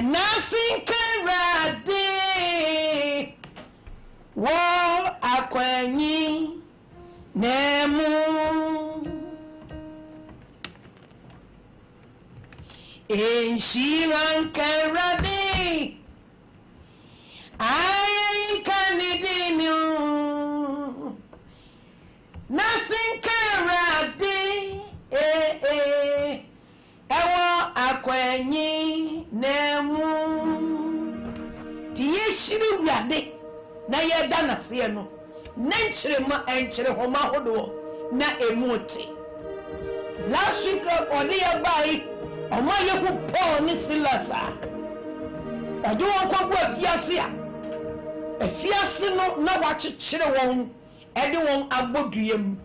nothing can rade wo akwanyi nemu Shiran can rade I can idinu nothing can rade ewo akwanyi nemu ti yeshiri wurade na yeda na se no nanchire ma enchire homa hodo na emote last week odi ya bai omo yeku Paul ni Silas odi won kwagu afiase no na wachechire won edi won aboduyem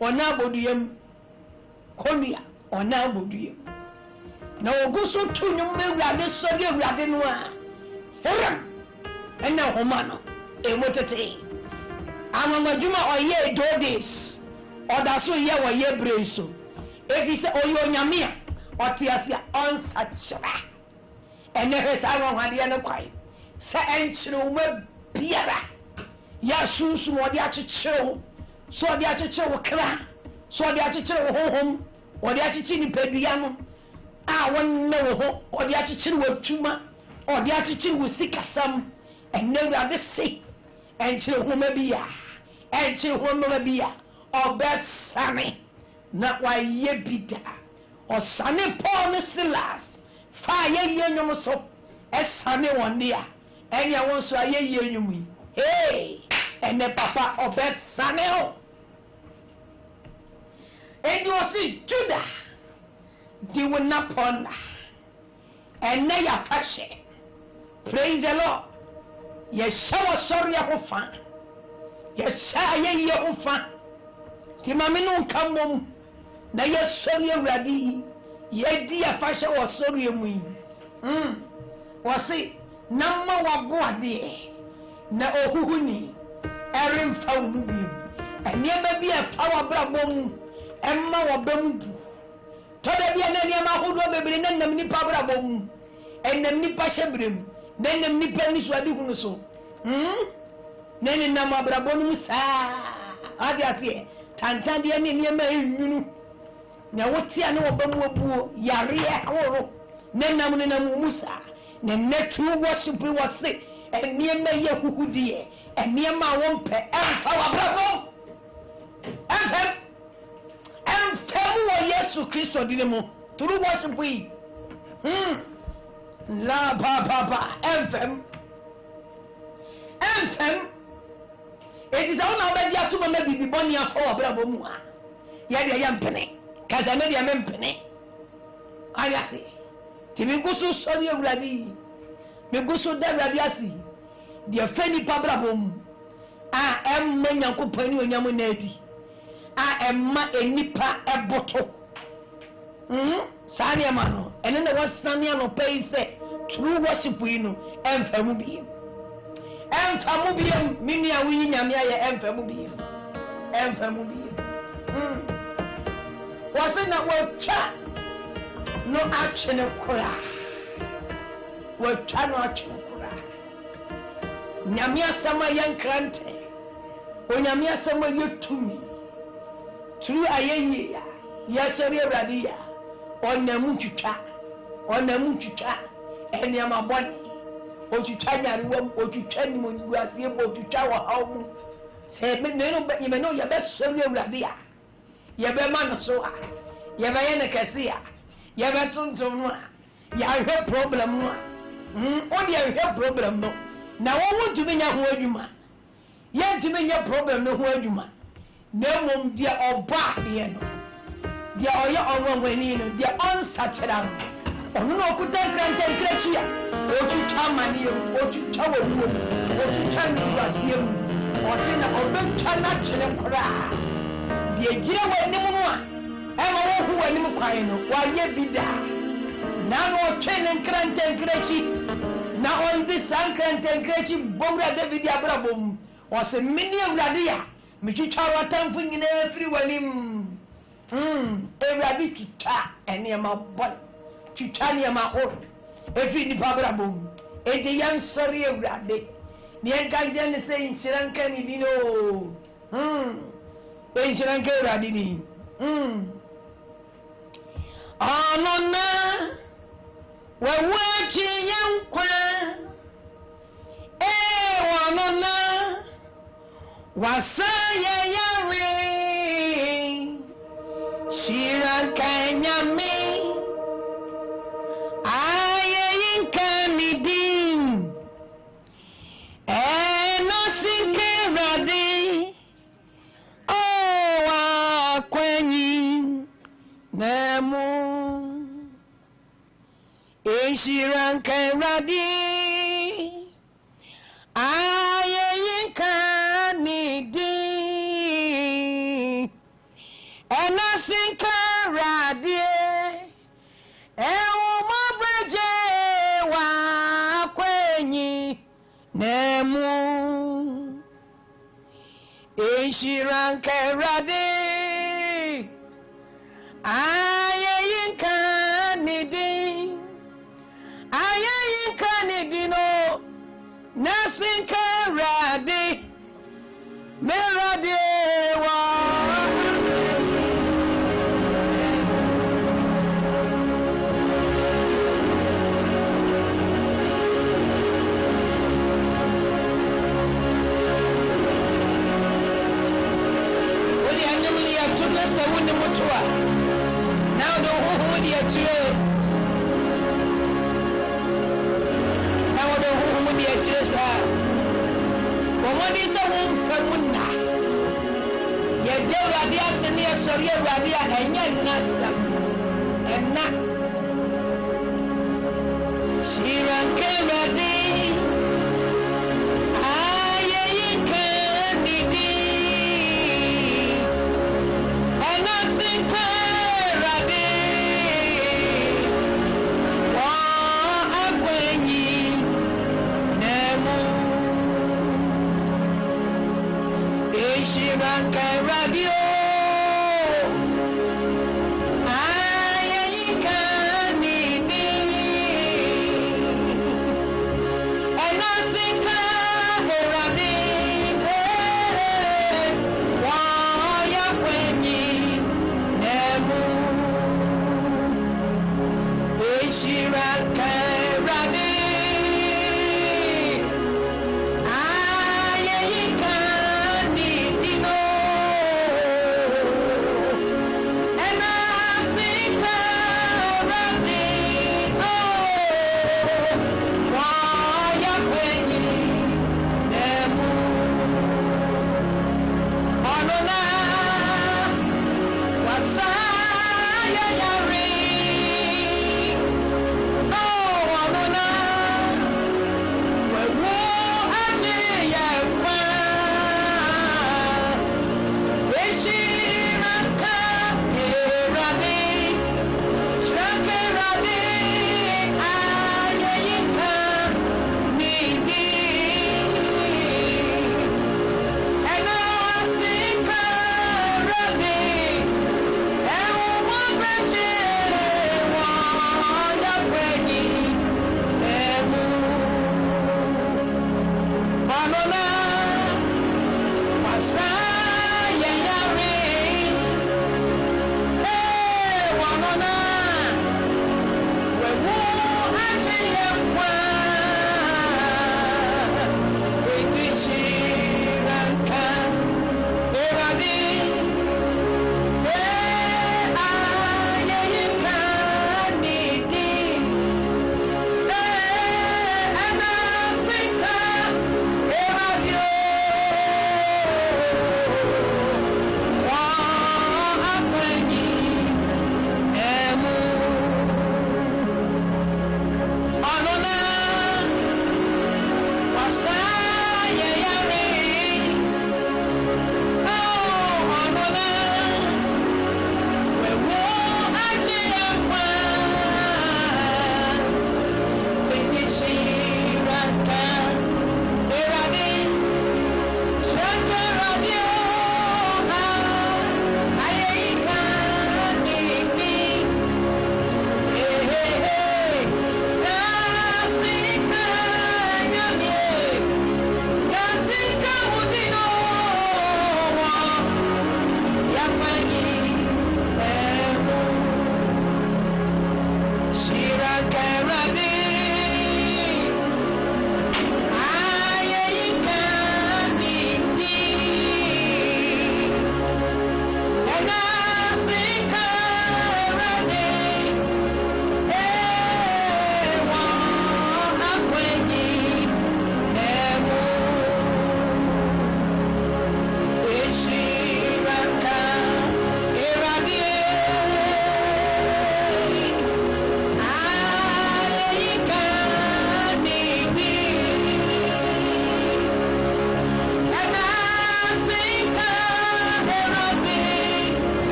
ona aboduyem konua ona aboduyem na oguso tunum mewurade sori awurade no a heram ena homa no emotete amamadwuma oye dodis odaso ye wo ye brenso efise oyo nyame a otiasia onsachira ene hesa hwade ne kwai se enchire wo biara ya sunsu odi achechiro so odi achechiro kra so odi achechiro honhom odi achechi ni pedua no a wonne wo ho odi achechiro watuma odi achechiro wo sikasam ene wurade se enchire homa bia enchire homa bia obesane na waye bida osane Paul ne Silas fa ye nyom so esane wondia enya won so ye nyom yi hey ene papa obesane o edi osi Juda di wona pona ene ya fashe praise the Lord ye shawo sorry ahofa ye sha ye hofa ti mame no kamom na ye sorry awradi ye di afashe wo sorry emu yi wose namma wago ade na ohuhuni eremfa wo mu bi eniema bi afa wa brabom emma wo bemu bu toda bi na eniema hodo bebere na nam nipa brabom enam nipa shebrem na enam nipa ni so ade hunu so na ni nam brabom mu saa ade ate tantan de eniema enwunu na wotia ne wo bemu obuo yare ahoro na nam ne nam musa na netu worship was say eniema ye huhudie eniema wonpe emfa wabrabo emfem wo Yesu Kristo dinemu through worship we la ba emfem it is all now be atu mama bibi boni afa wabrabo mu a ye de yampene kaza me de yampene ayase timi gusu sori awurade me gusu da awurade asi de fani pabrabom a emma nyankopani onyam na adi a emma enipa eboto sane ma no ene na wasane ano pay se true worship yi no emfamu biem mini a wi nyame aye emfamu biem wasena watwa no achene kura watwa no achene kura nyame asama yankrante onyame asama yetumi true ayeyi ya yasori awrade ya onamu twitwa ene amaboni otwitwa nyarewam otwitwa nimongu asie bo otwitwa wa hawu se me no ya besori awrade ya ya be man so a ya be ye ne kase a ya be tonton no a ya hwe problem no a o de hwe problem no na wo ntumi nya ho adwuma ye ntumi nya problem no ho adwuma na mom de oba ye no de oye onwani no de onsachera no ono no okuta krantkrachi a otutwa mani o otutwa wo otutwa ni wasiem o se na obetwa na kyele nkora de gire wani mu no a ema wo hu wani mu kwae no wa ye bida na no twene krantkrachi na on this krantkrachi bomra David abrabom o se mini awrade ya mitwitwa watamfo nyina free wanim awrade twitwa ene ma bon twitwa ne ma ho efi ni pabrabom enti yan sori ewrade ni enkanje ne se inchiranka ni dino inchiranka ewrade ni anona wewachi yankwa wanona wasaya yare shiranka nyame Shiranka radi ayinka nidi enasinka radi mabraje wa kwenyi nemu Shiranka radi ayinka nidi Kanidino Nasinka Radi Meradewa Odi anyamli ya tumna sawuni mutua Now the who di achire Chesa, what is a woman from Muna? Yet there are the Asania Soria Rabia and Nasa and not Shiranka Radi. Shiranka Radio Ayinka nidi Enasinka eradi Waya kwenyi nemu Shiranka Radio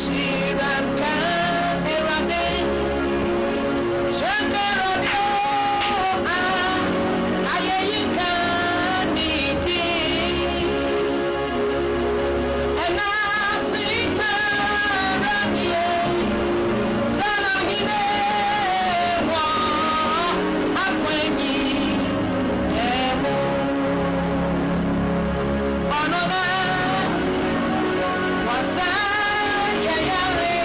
Shiranka Erade Shakarado Ayayinka Niti Enasika Radie Salahine Wa Akwenyi Emu Onola Wasa Yayare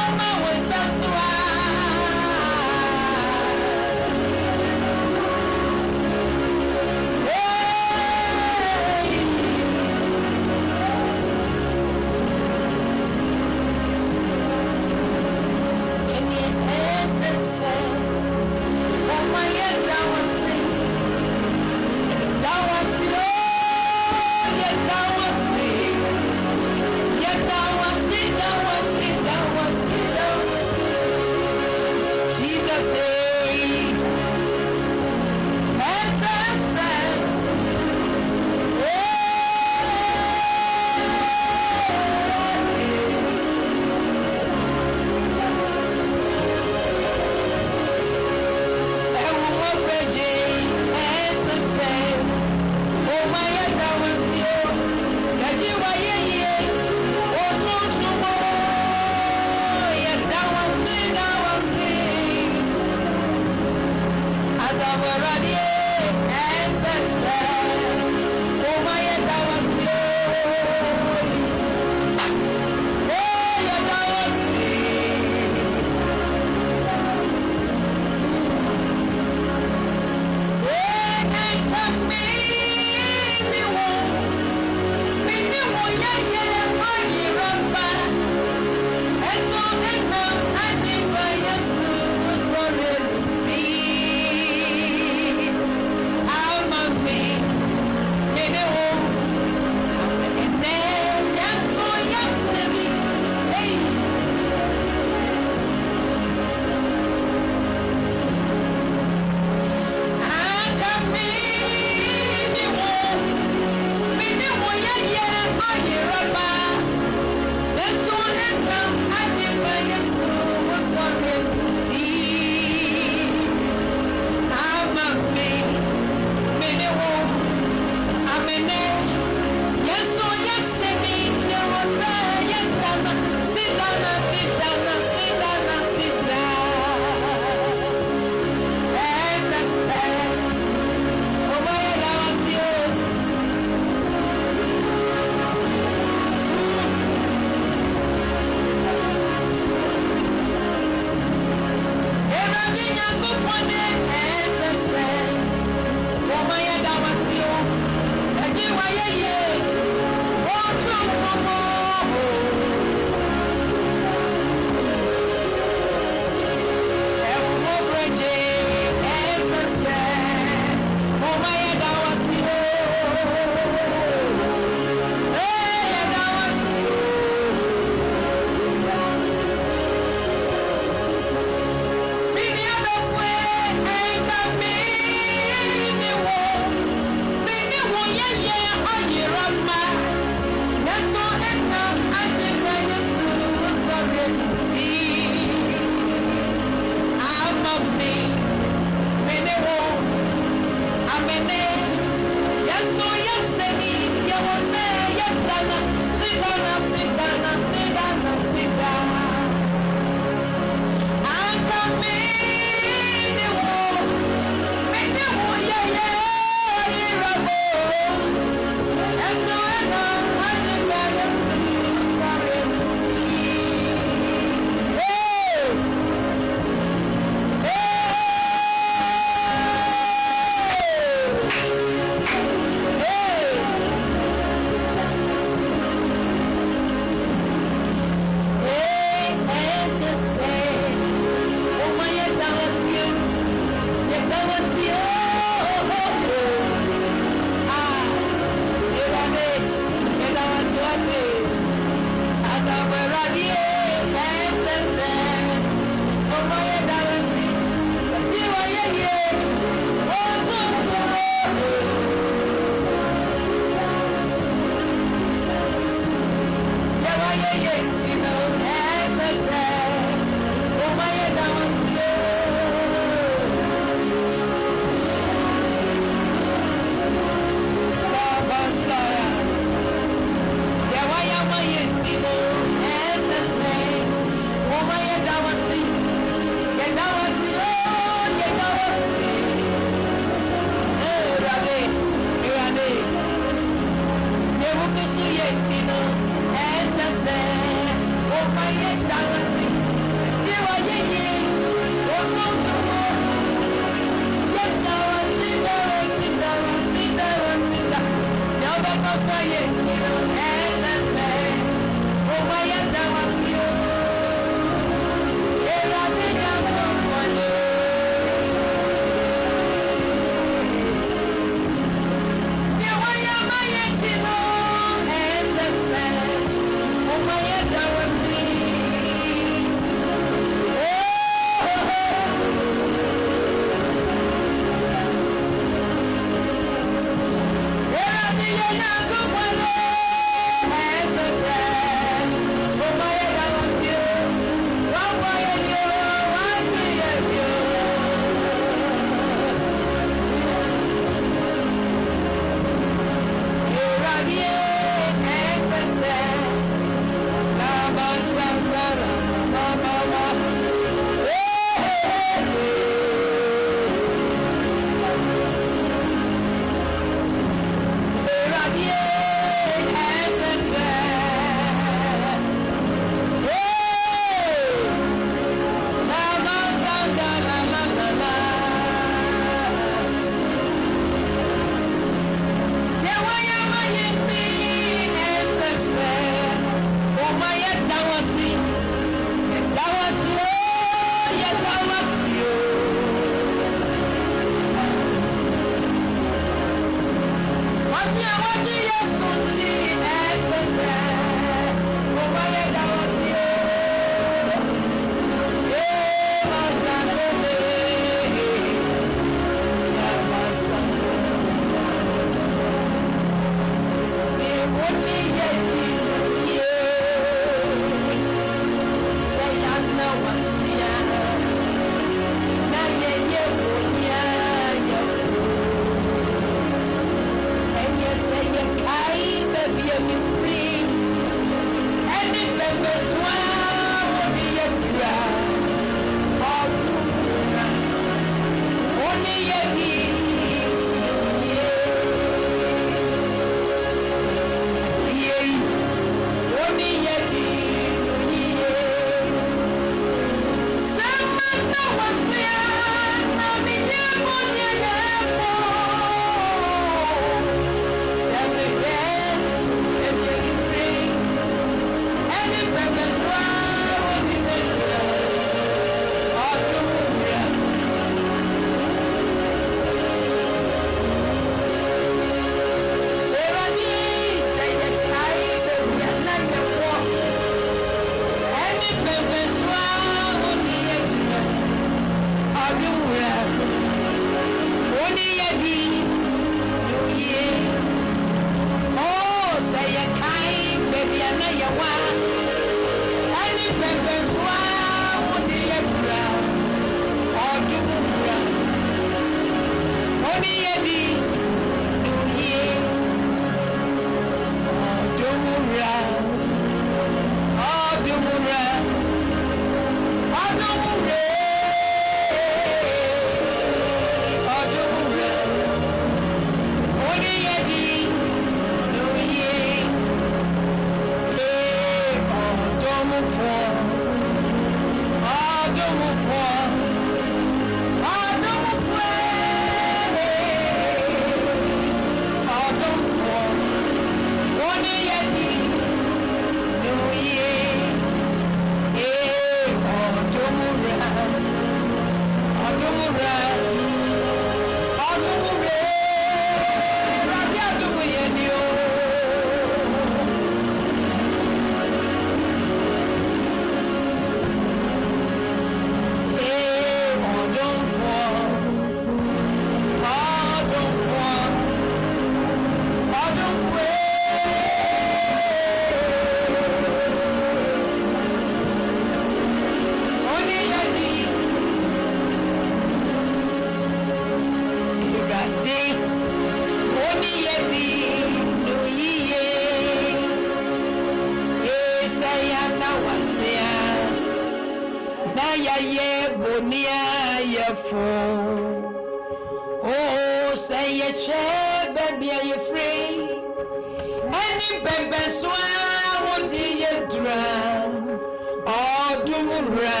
Odumura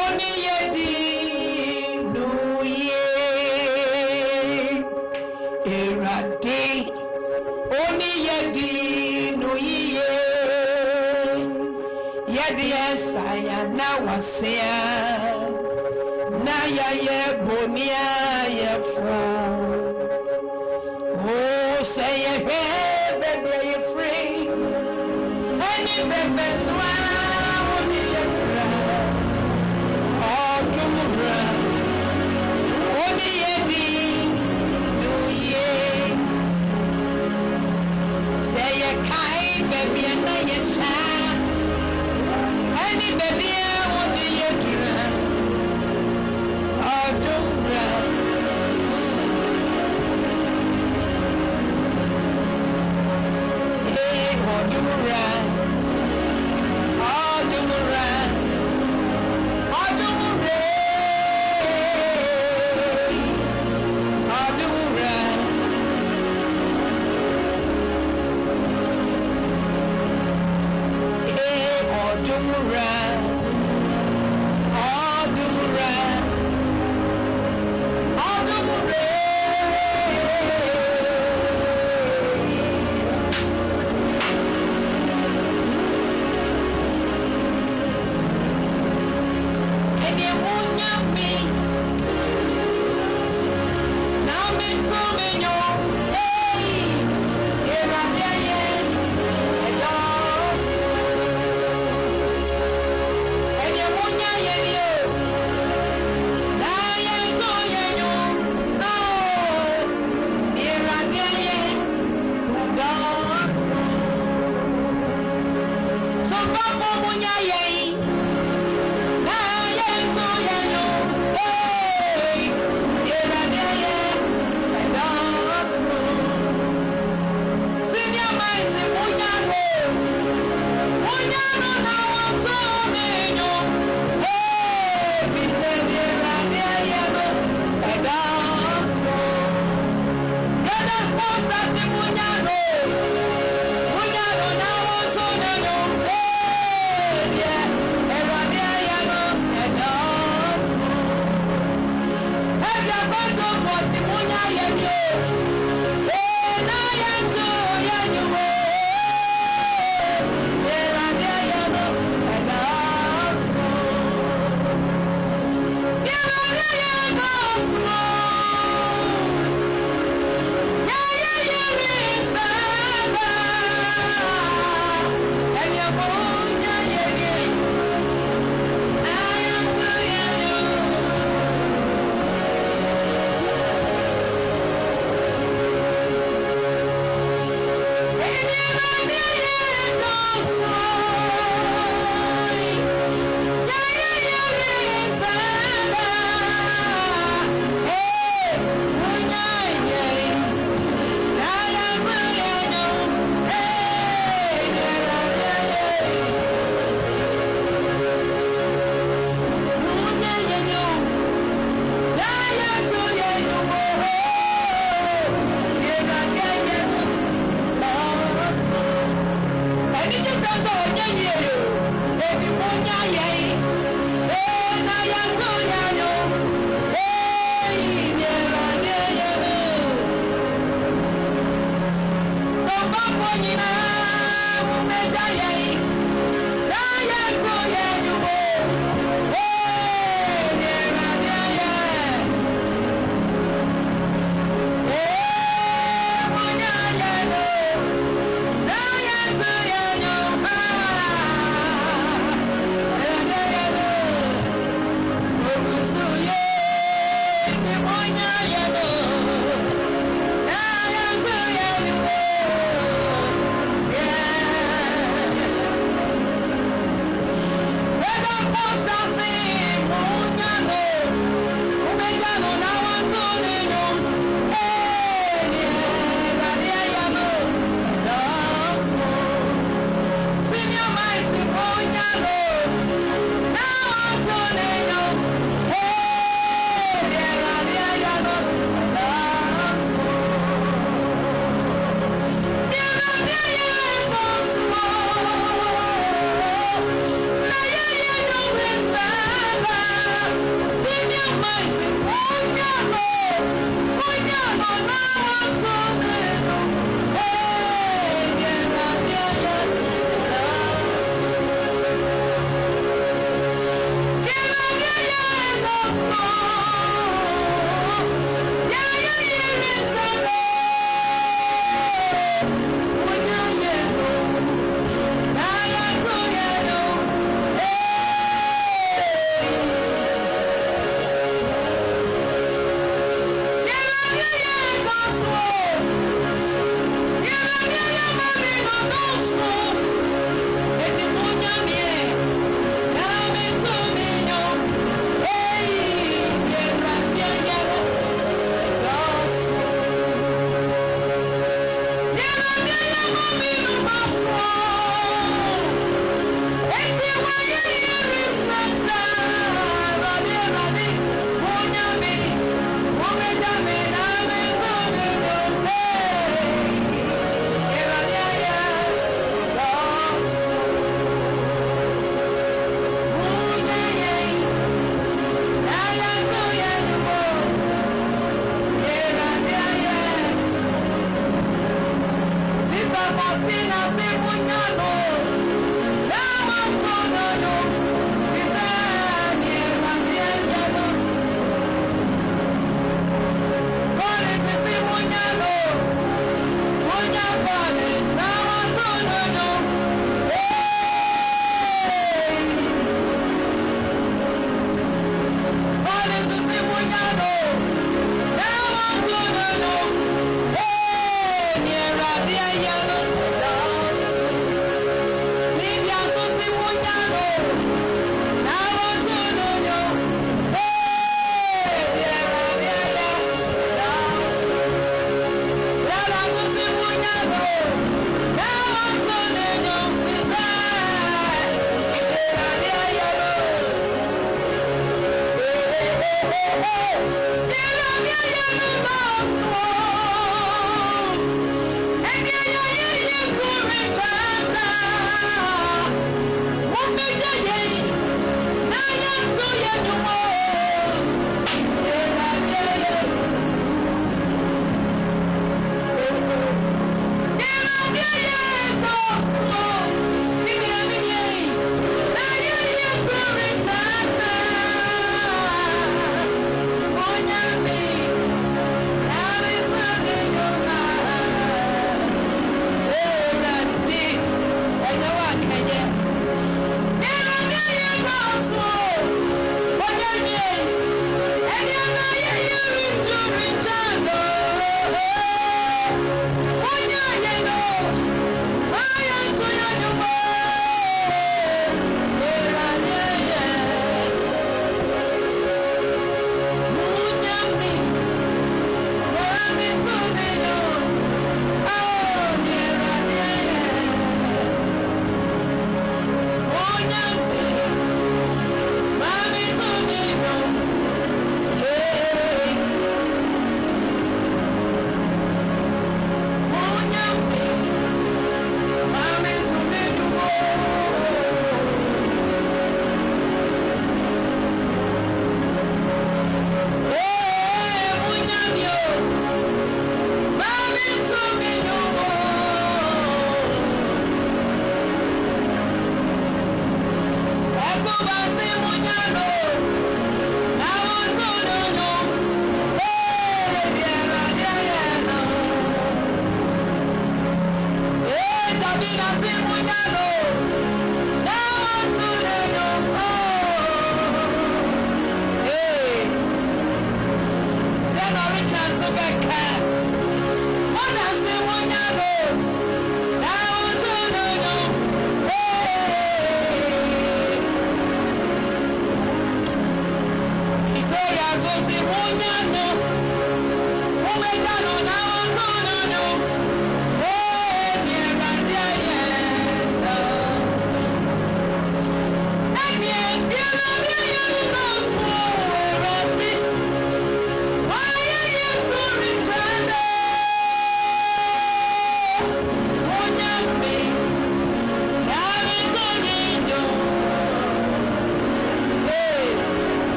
Oni Yedi Nuye Erade Oni Yedi Nuye Yedi Esaya na wasea na ye bonia ye fo oh say ye baby ye free any baby swa woni ye fra oh tumura woni ye di no ye say ye kai baby na ye sha any baby woni ye fra Odumra Odumra Odumra Odumra Odumra Odumra Odumra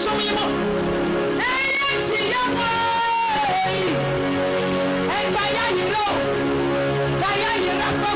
Somimo, say, and Kaya, you know, Kaya, you know,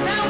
Now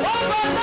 Oh,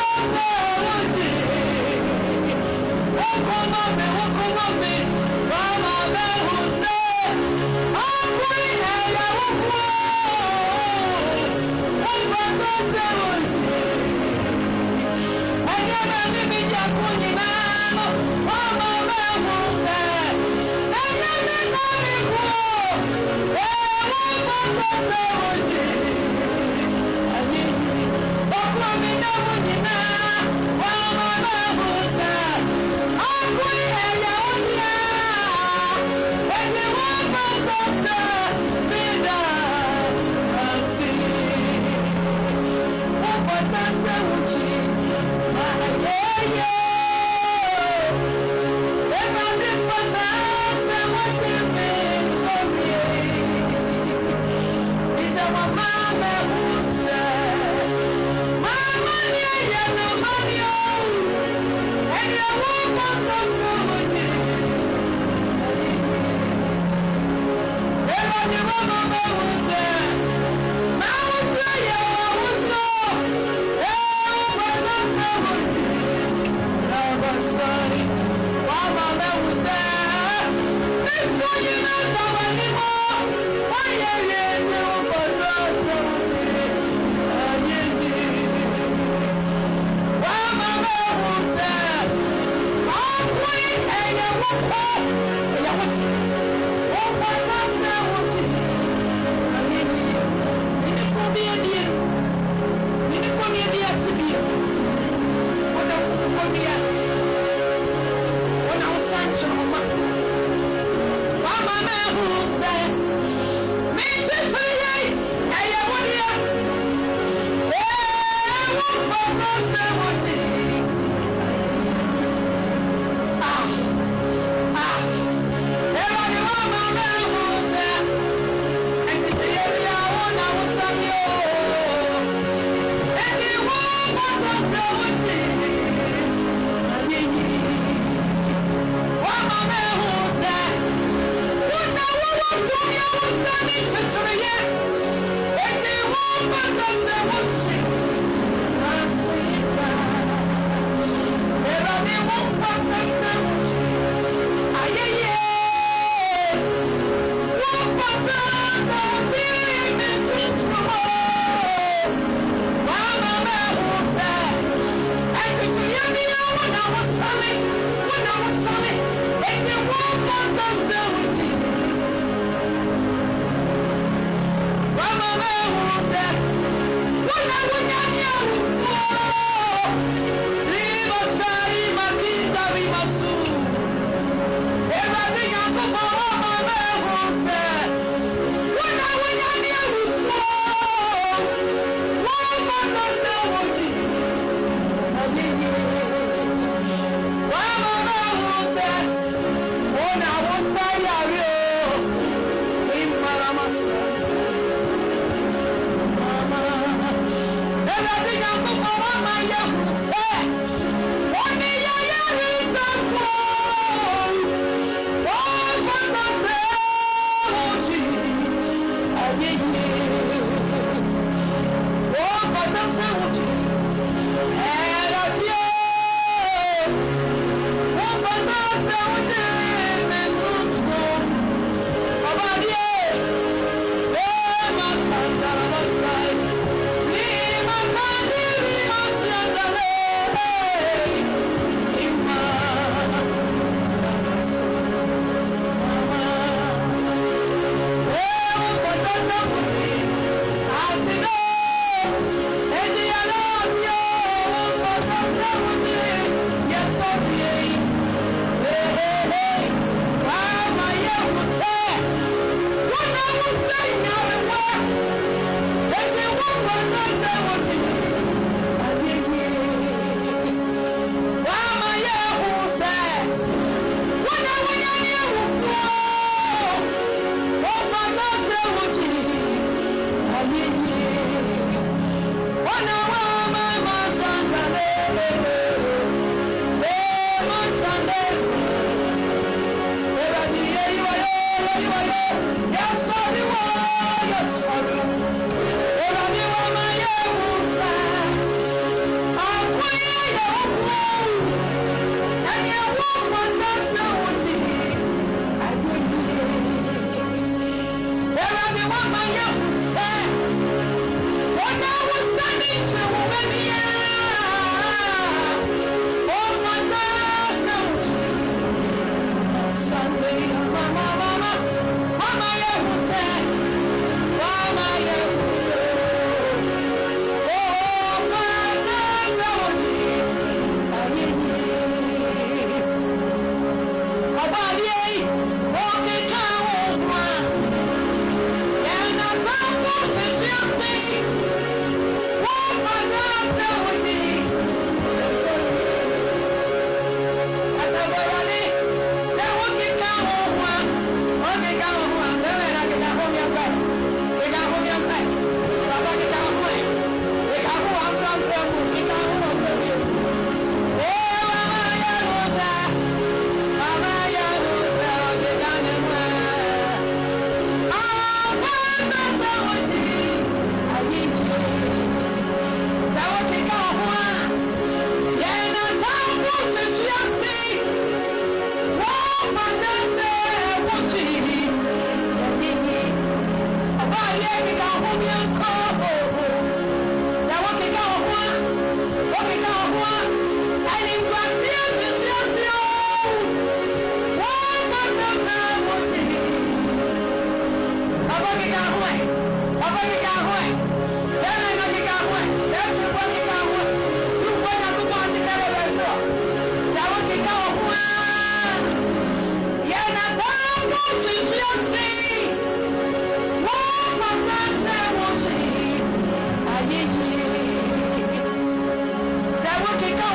Yes,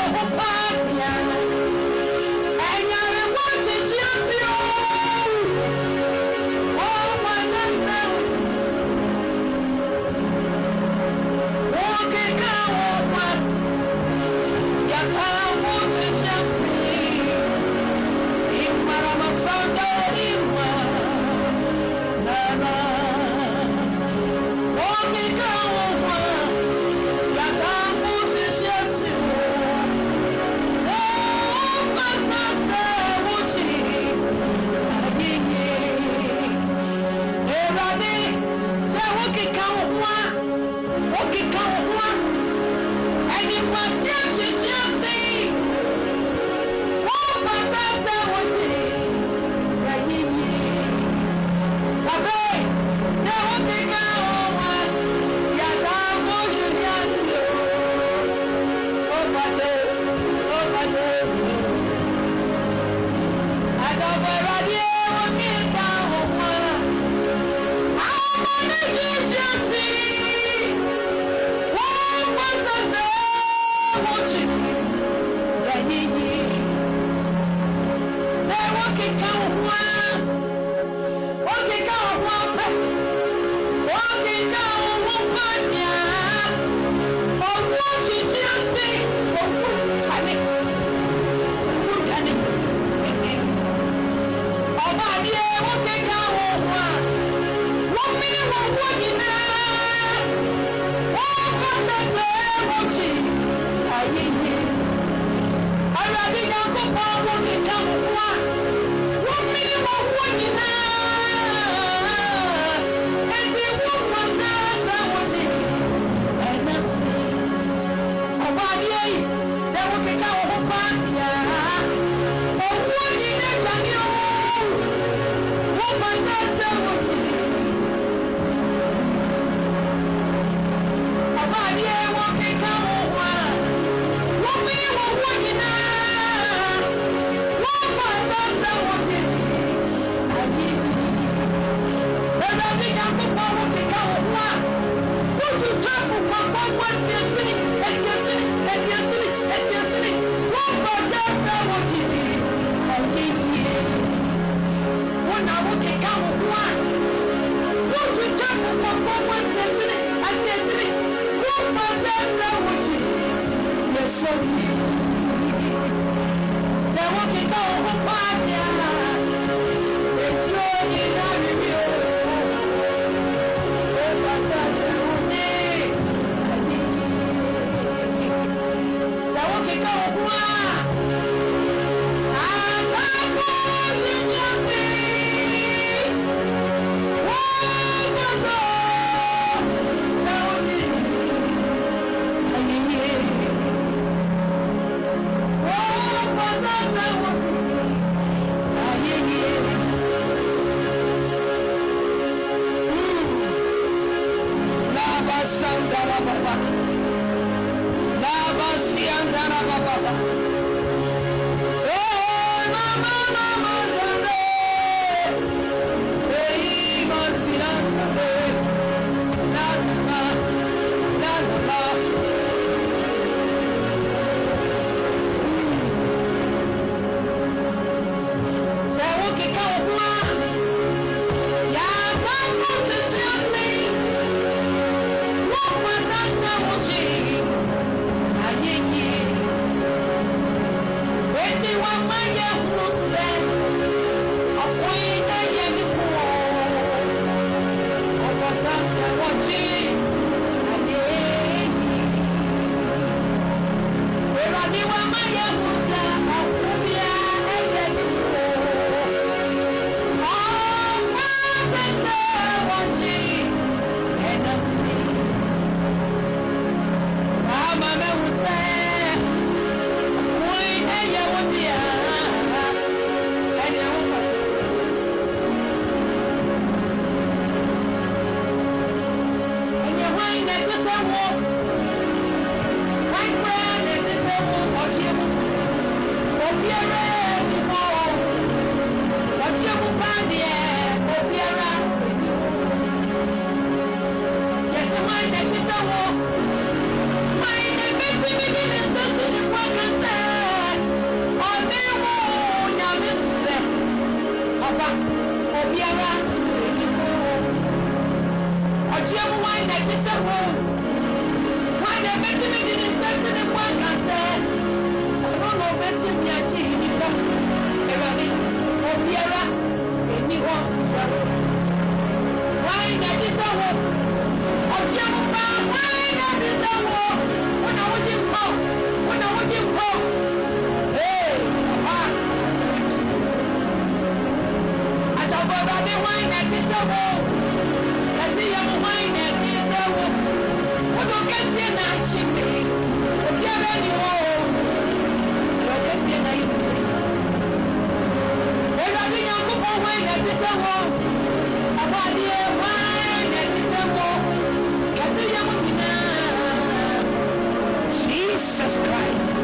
Jesus Christ.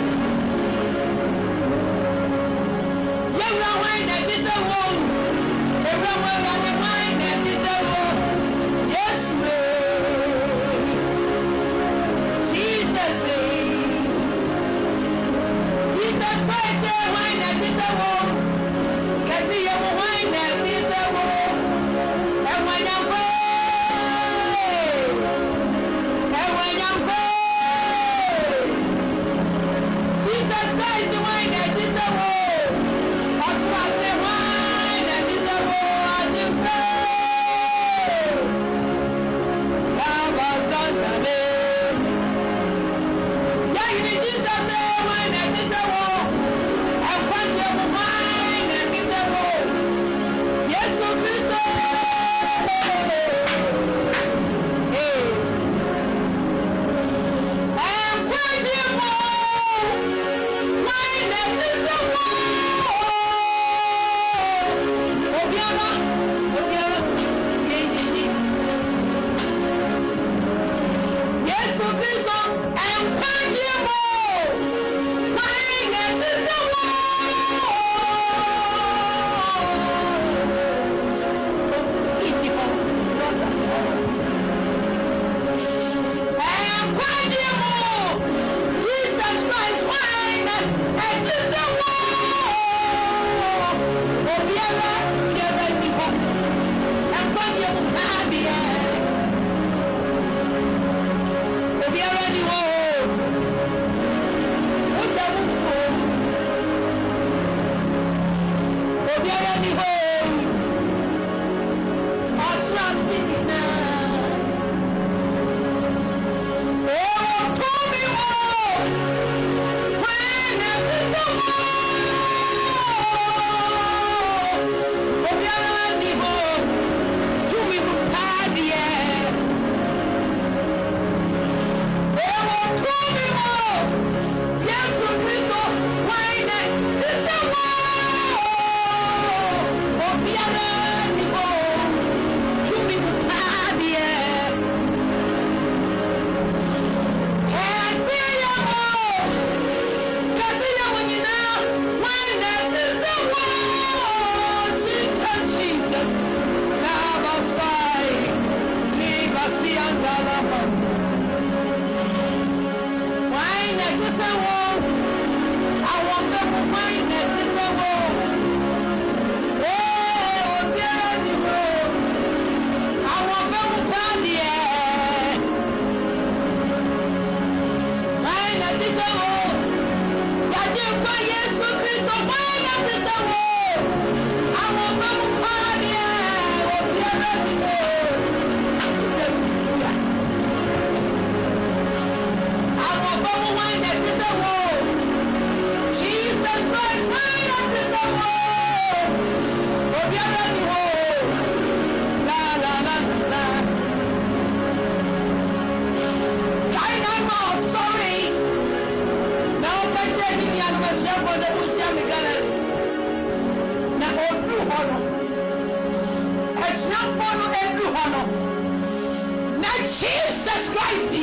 Jesus Christ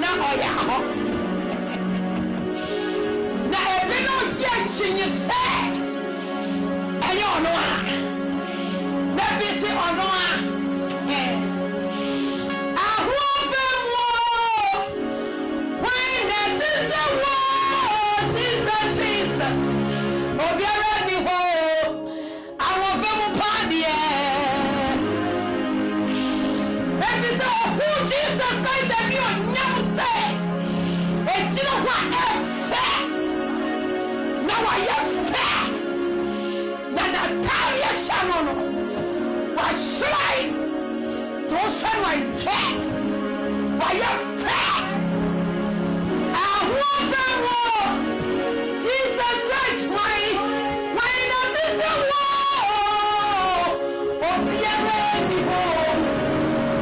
na oya na ebe no je chinye se enye ono a na bi se ono a ahove wo when that is the word Jesus obiara ni ho ahove mo pa de Jesus wayɛ fɛ na n'ataadeɛ hyɛ no no wahyerɛn to wohyɛ no ayɛ fɛ wayɛ fɛ ahoɔfɛ wɔ Jesus Christ why na te sɛ wɔ obiara ni hɔ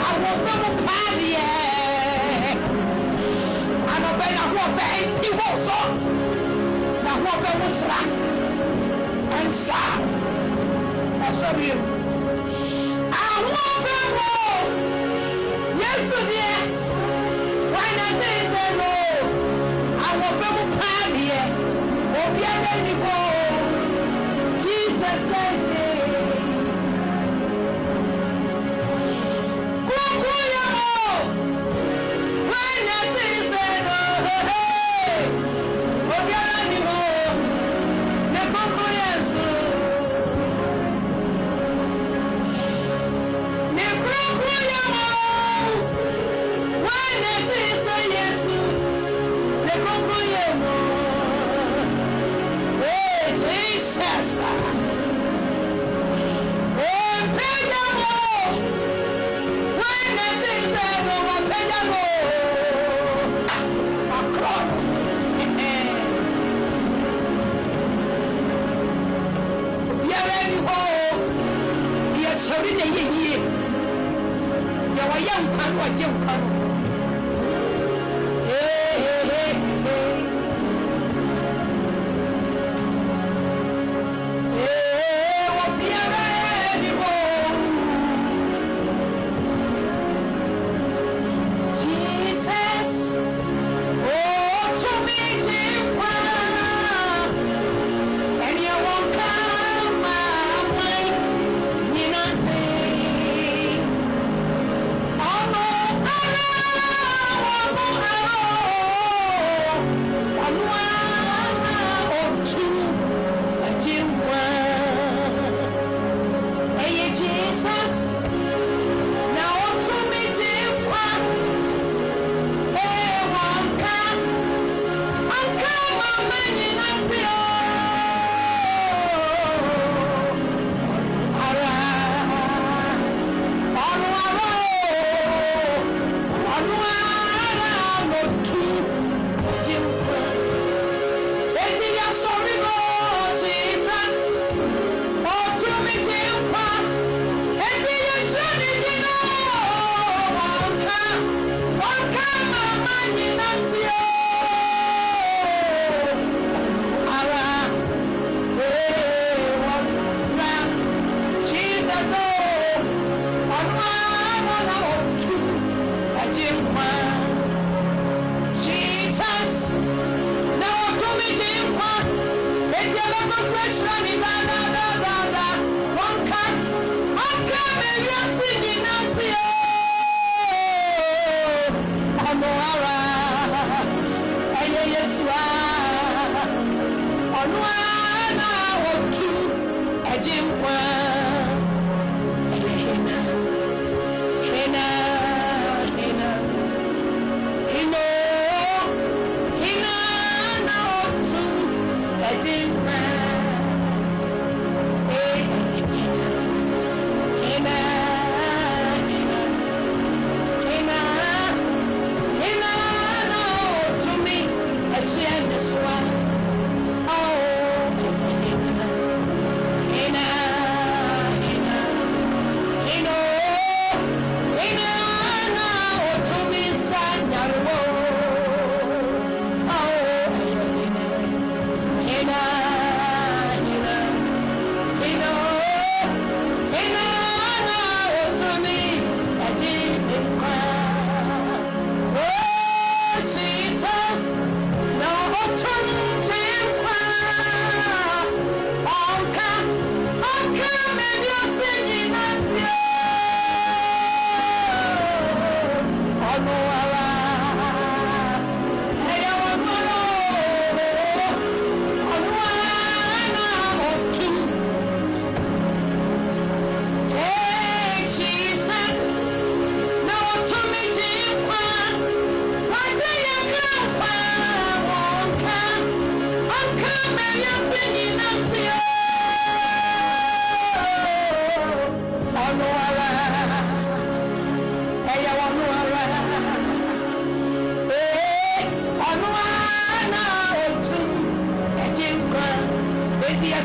ahoɔfɛ mo paadeɛ anɔpɛ na ahoɔfɛ nti hɔ so na ahoɔfɛ mo sra ɛnsa ɛsɔre mu ahoɔfɛ wɔ Yesu deɛ why na te sɛ no ahoɔfɛ mo paadeɛ obiara ni hɔ Jesus Christ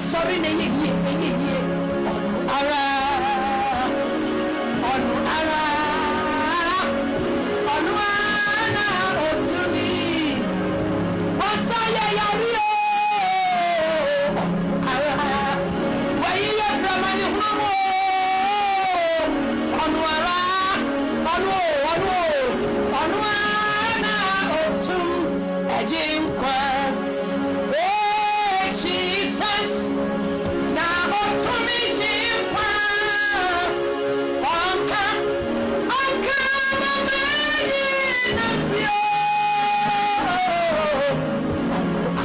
sorry na ye ara onu ara onu ana otumi wasaya yario ara wayi ya bramani humo onu ara onu ana otum ejinkwa Jesus na otumi jinkwa onka mama yinatio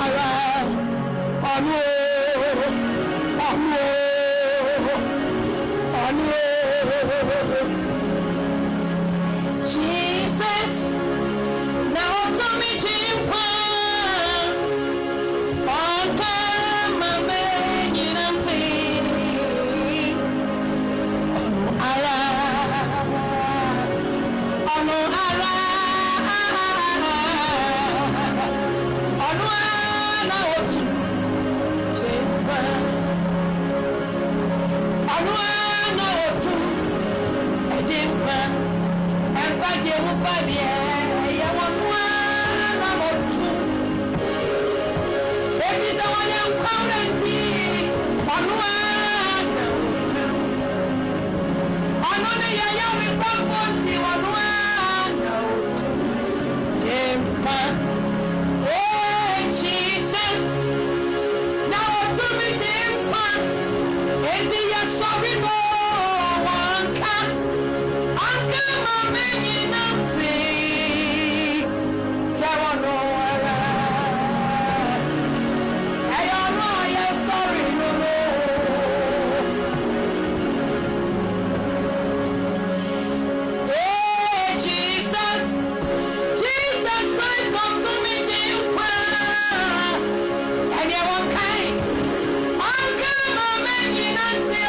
ara onu Jesus na otumi jinkwa onka mama yinatio ara onu ara onu ana otu jinkwa onu ana otu jinkwa enkaje mupabie ya wonu ana otu ebi za wanya nkwamenti onu ana otu onu ne ya wisafonti onu ana otu jinkwa Jesus na otu mi jinkwa eti ya sorry no wanka anka mama yinanti sawono ara ayo no ya sorry no Jesus Christ come to me jinkwa and you won't kind anka mama yinanti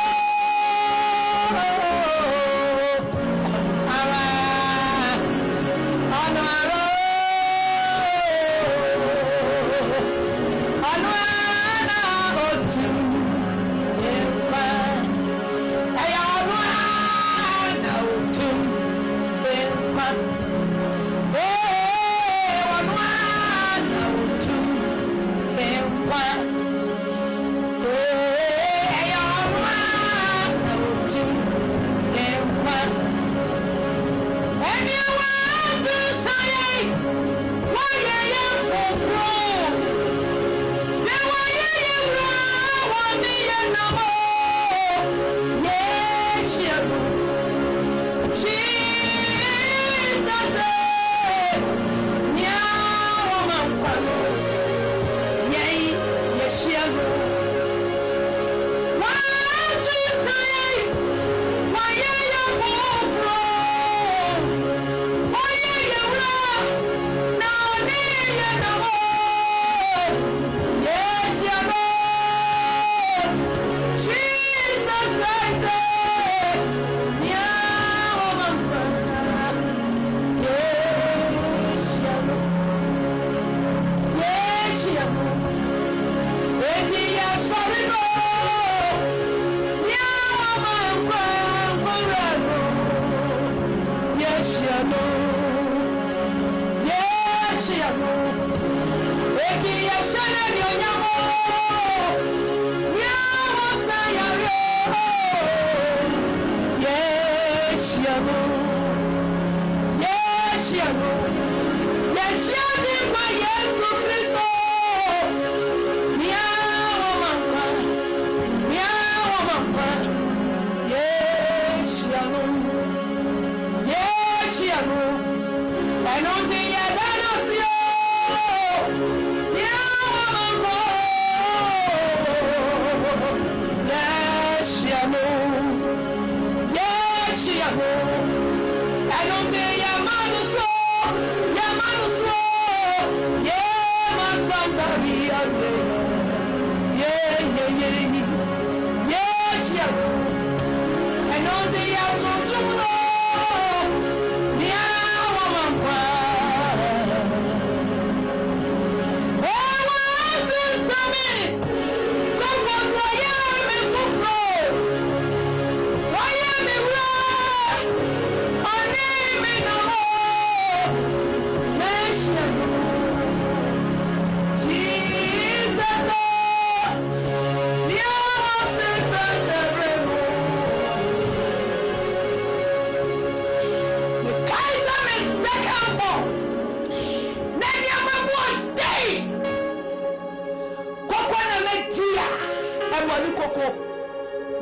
eboni koko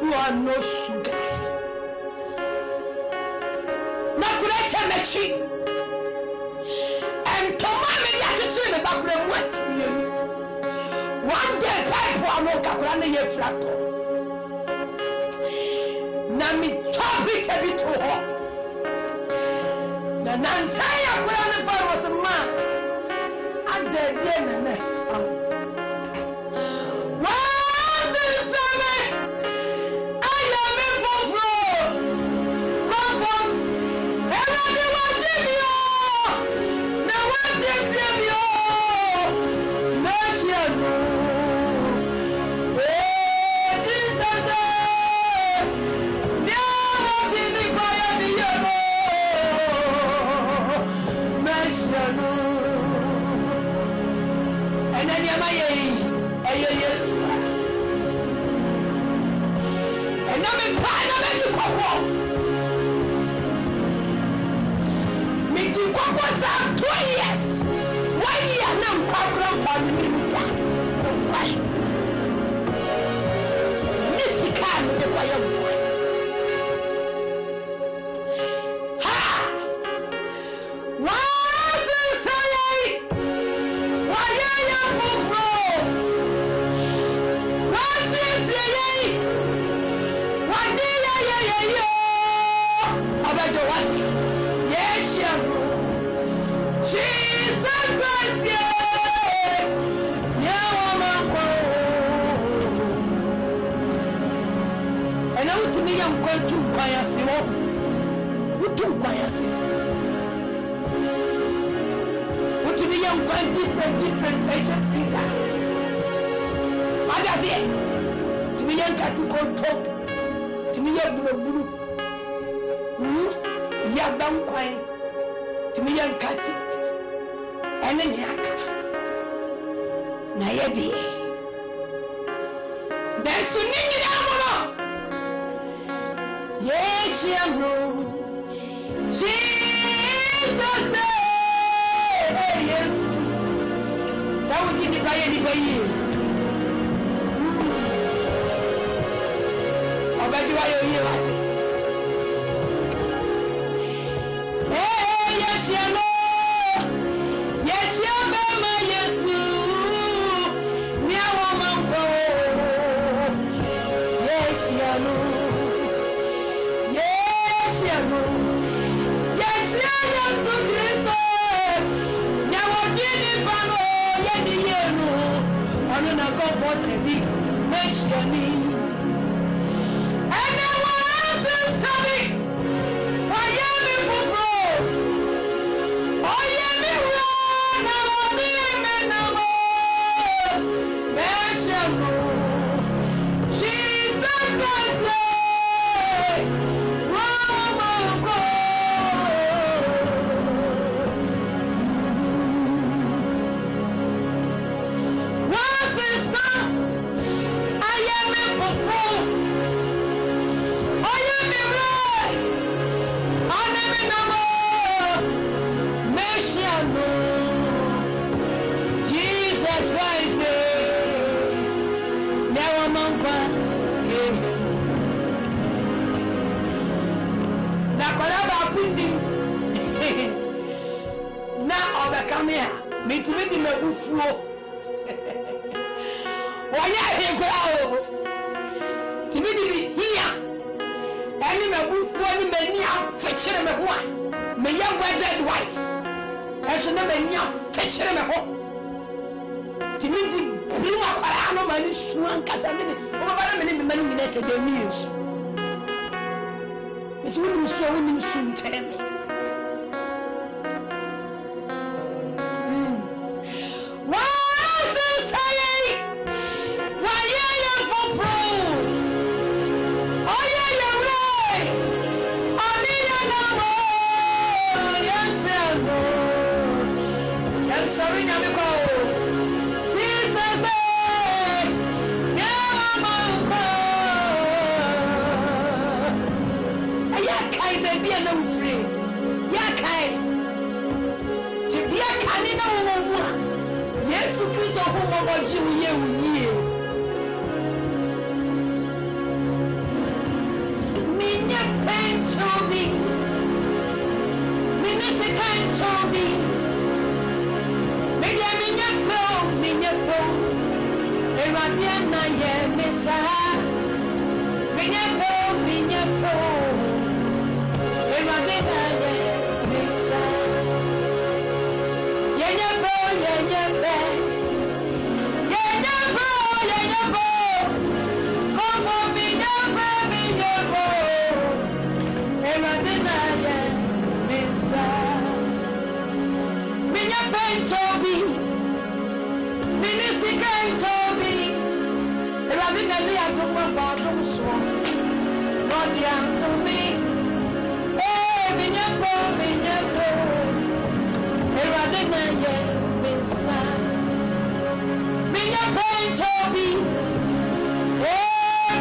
you are no sugar na kure chemechi and toma me ya chichi me bakure mwati one day pipe amo kakura na ye frato na mi tobi chebi to ho na nansaya kura na fa was ma ade die nene different patient visa. What does it? To me, young cat to go talk. To me, young blue. Ya down quiet. To me, young cat. And then yaka. Nayadi. There's so many ammo. Yes, you know. Jesus. Yes. Sauti ni baye ni baye. Obaji wa yo ye wati. Yes ya no. Yes ya mama Yesu. Ni awo manko. Yes ya no. Yes ya no. Yes ya Yesu Kristo. On a comfort heavy, Meshani. And I was sorry. Why am I for? Oh, yeah, me run. I want me no more. Meshani. Jesus Christ. Come here, me to me the buffalo. Why are you going to me here? Any my buffalo, any many fetching me one. My young dead wife. I should never near fetching me home. To me the blue apparano money shrunk as a minute. Over a many minutes a day meals. It's when you saw him soon tell me. pain to me. Minisi can to me. Minyapo. Eradiana ye mesa. Minyapo. Eradiana ye mesa. Yenyapo. Como minyapo. Eradiana ye mesa. Minyapo Toby. Minisi can Toby. Eradiana ye bottom swan. Not young to me. Minyapo. Eradiana ye mesa. Minyapo Toby.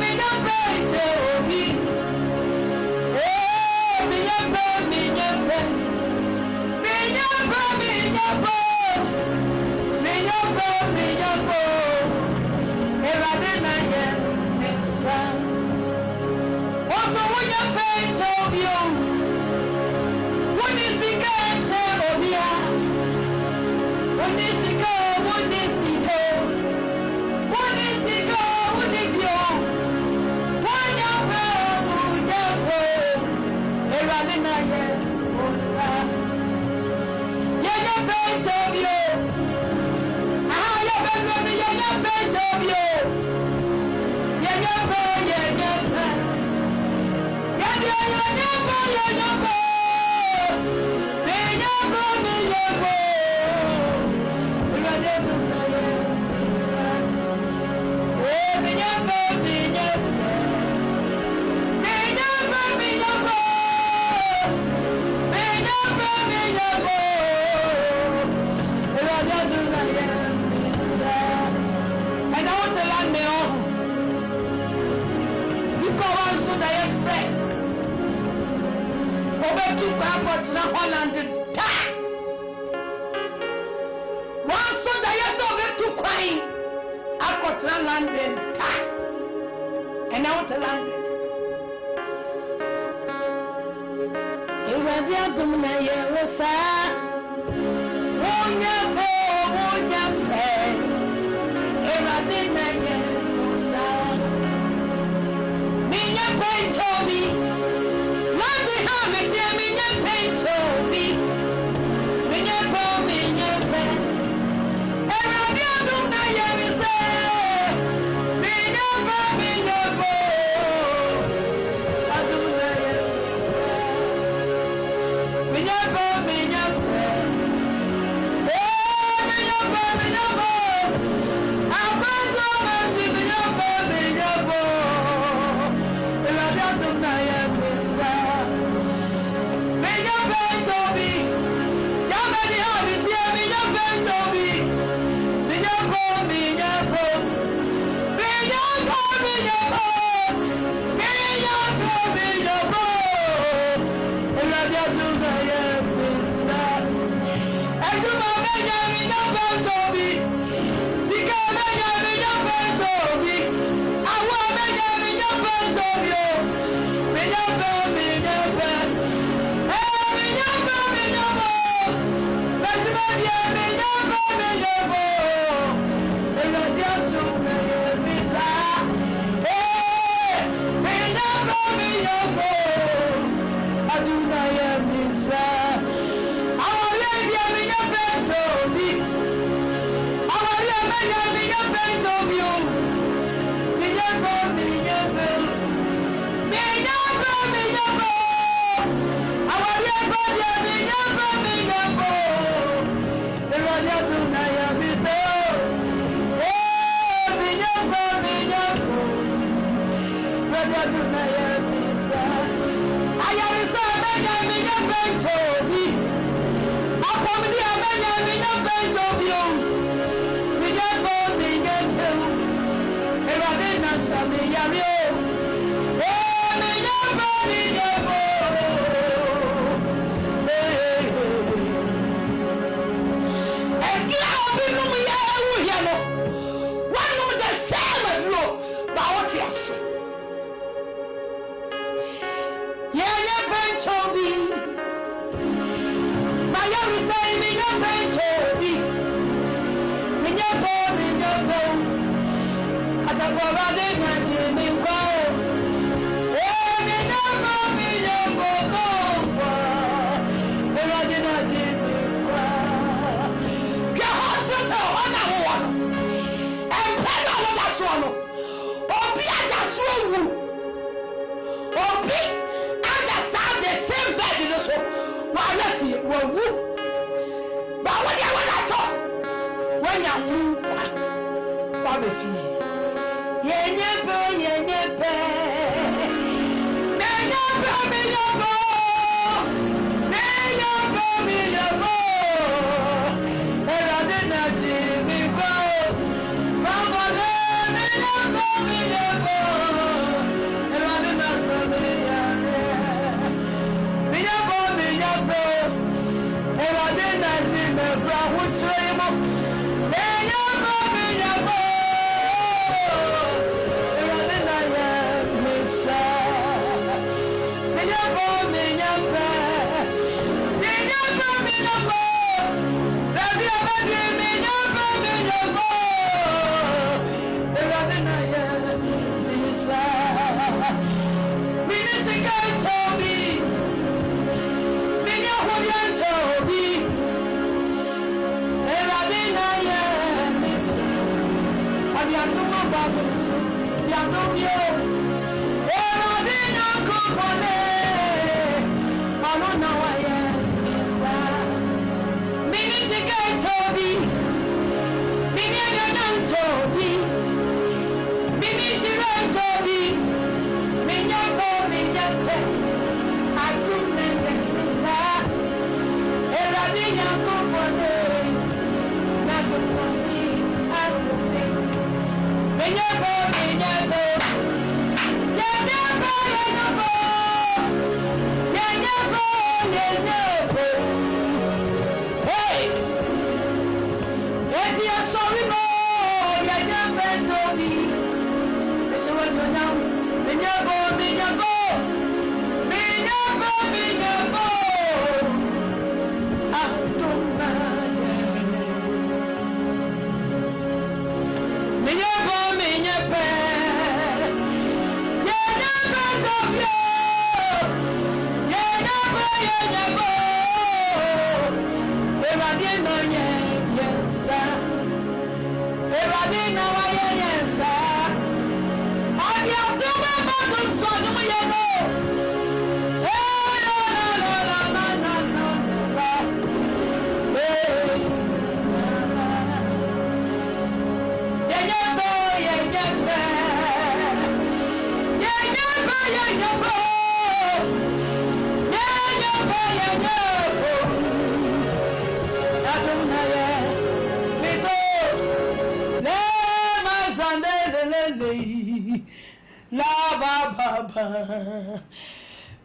Minyapo Toby. Minyapo. Eradiana ye mesa. Also, when you pay Toby, when is he going to Obia? When is he go? When is he go? When is he go? When is he go? When you go? Eradiana ye mesa. You pay Toby. You pay Toby. And I want to land me on. You go on so that you say, over to Bapot, Holland, one so that you saw over to Quine, I got to London, and I want to London. You went down to my years, won't you pay? Eradiana ye mesa. Minyapo Toby. Let me have it, Minyapo Toby. Minyapo. Eradiana ye mesa. Minyapo. Aduna ye mesa. Minyapo. Minyapo.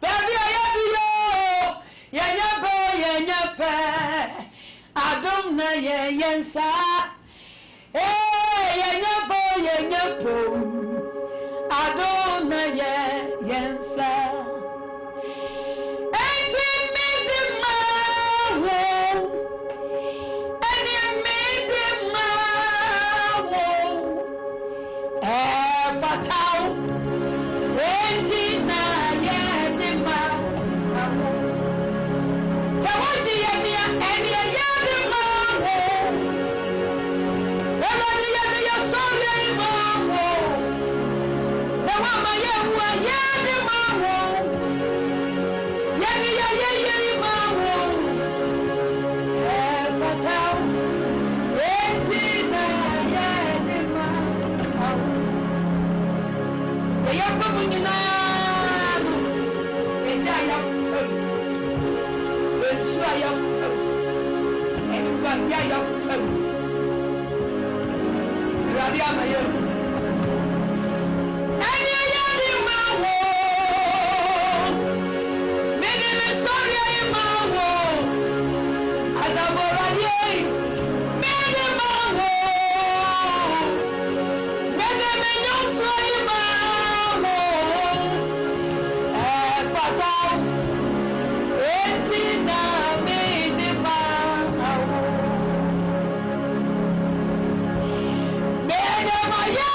Baby, Adum na yensa, yenyapo, Adum na yensa. Enti made ma wo, enti made ma wo, fatao, enti na yedima. So what you Yeah.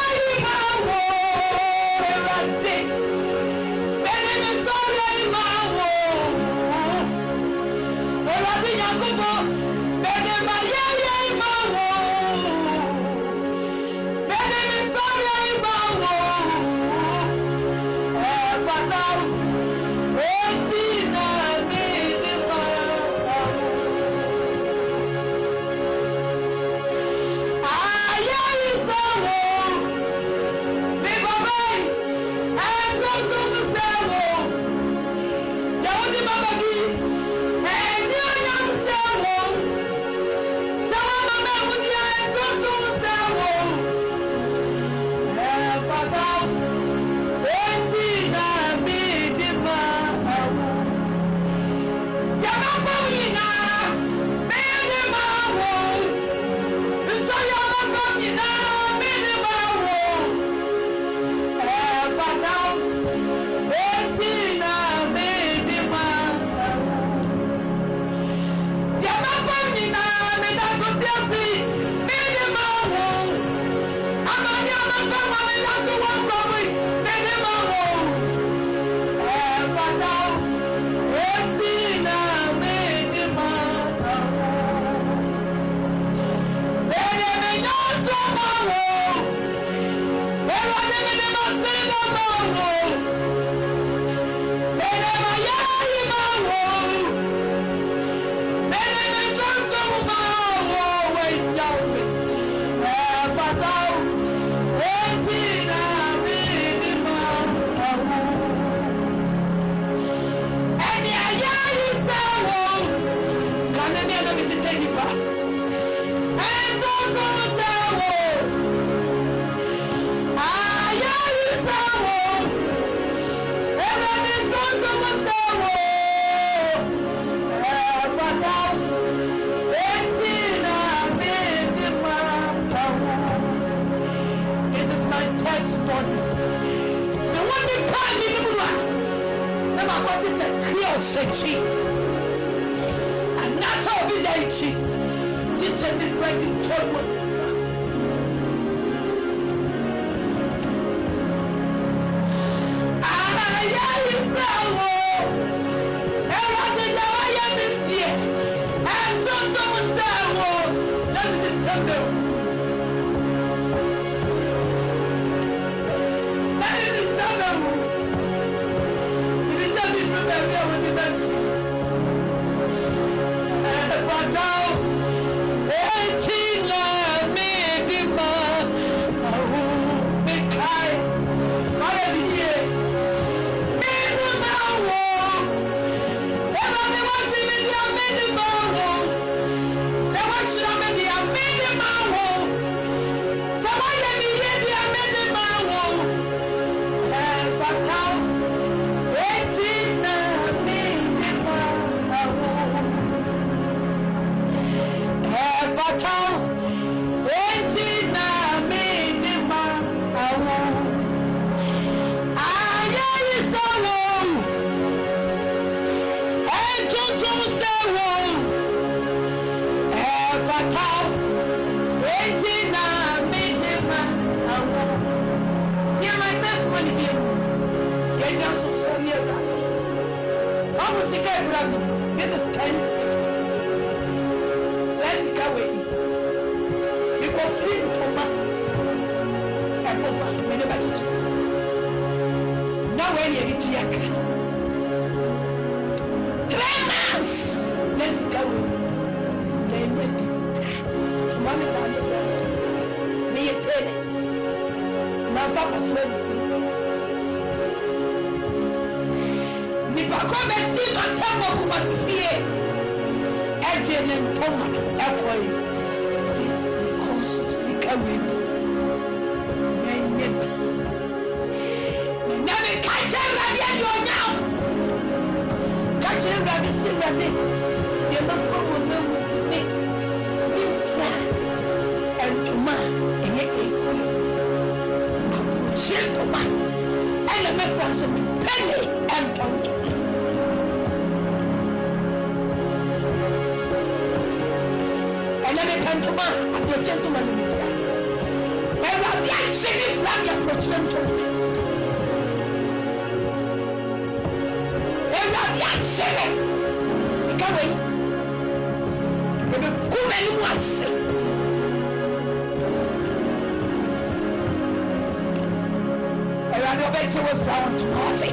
And that's how we die. This is the breaking tournament. This is 10 cents. Says Kawe. You go free to Toma. And over. Now when you get Chiaka. 3 months. Let's go. Then you get Tommy down the road. Me a penny. Now Papa swears. Bakome di matamo kumasifie ejene ntoma ekoi. This because of sikawebi menye bi mename kaje radi anyonyao kaje radi sirade ye mafo wona mutime infra entoma enye eti abuche ntoma ele mefa so pele entonto. Gentleman, I'm your gentleman in the flag. And I'm the ancient flag, your gentleman. And I'm the ancient. Sikaway. And the woman was. And I know better was found to party.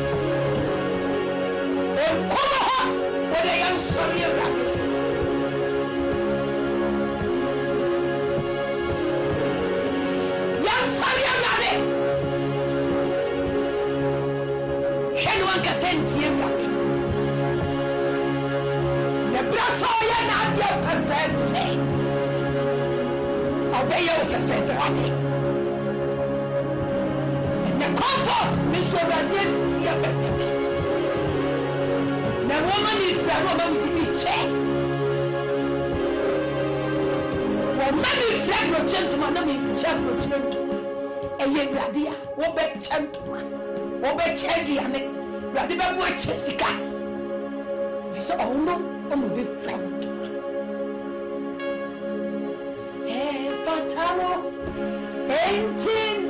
And come on, when I am sorry about it. The Brasoya Nadia Fantasy. Obey your fraternity. And the comfort, Miss Rodriguez, the woman is a woman with the chair. Well, many flag no gentleman, no check no gentleman. A young radia, what bet gentleman, what bet Chadian. Radiba watch Jessica. This all no be flound. Fatalo, 18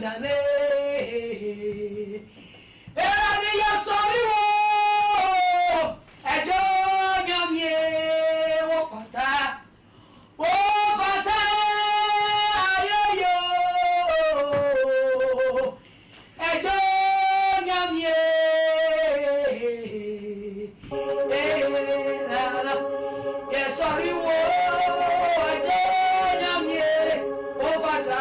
dane era ni ya sori wo ejo nyamie wo fata ayoyo ejo nyamie era ya sori wo ejo nyamie wo fata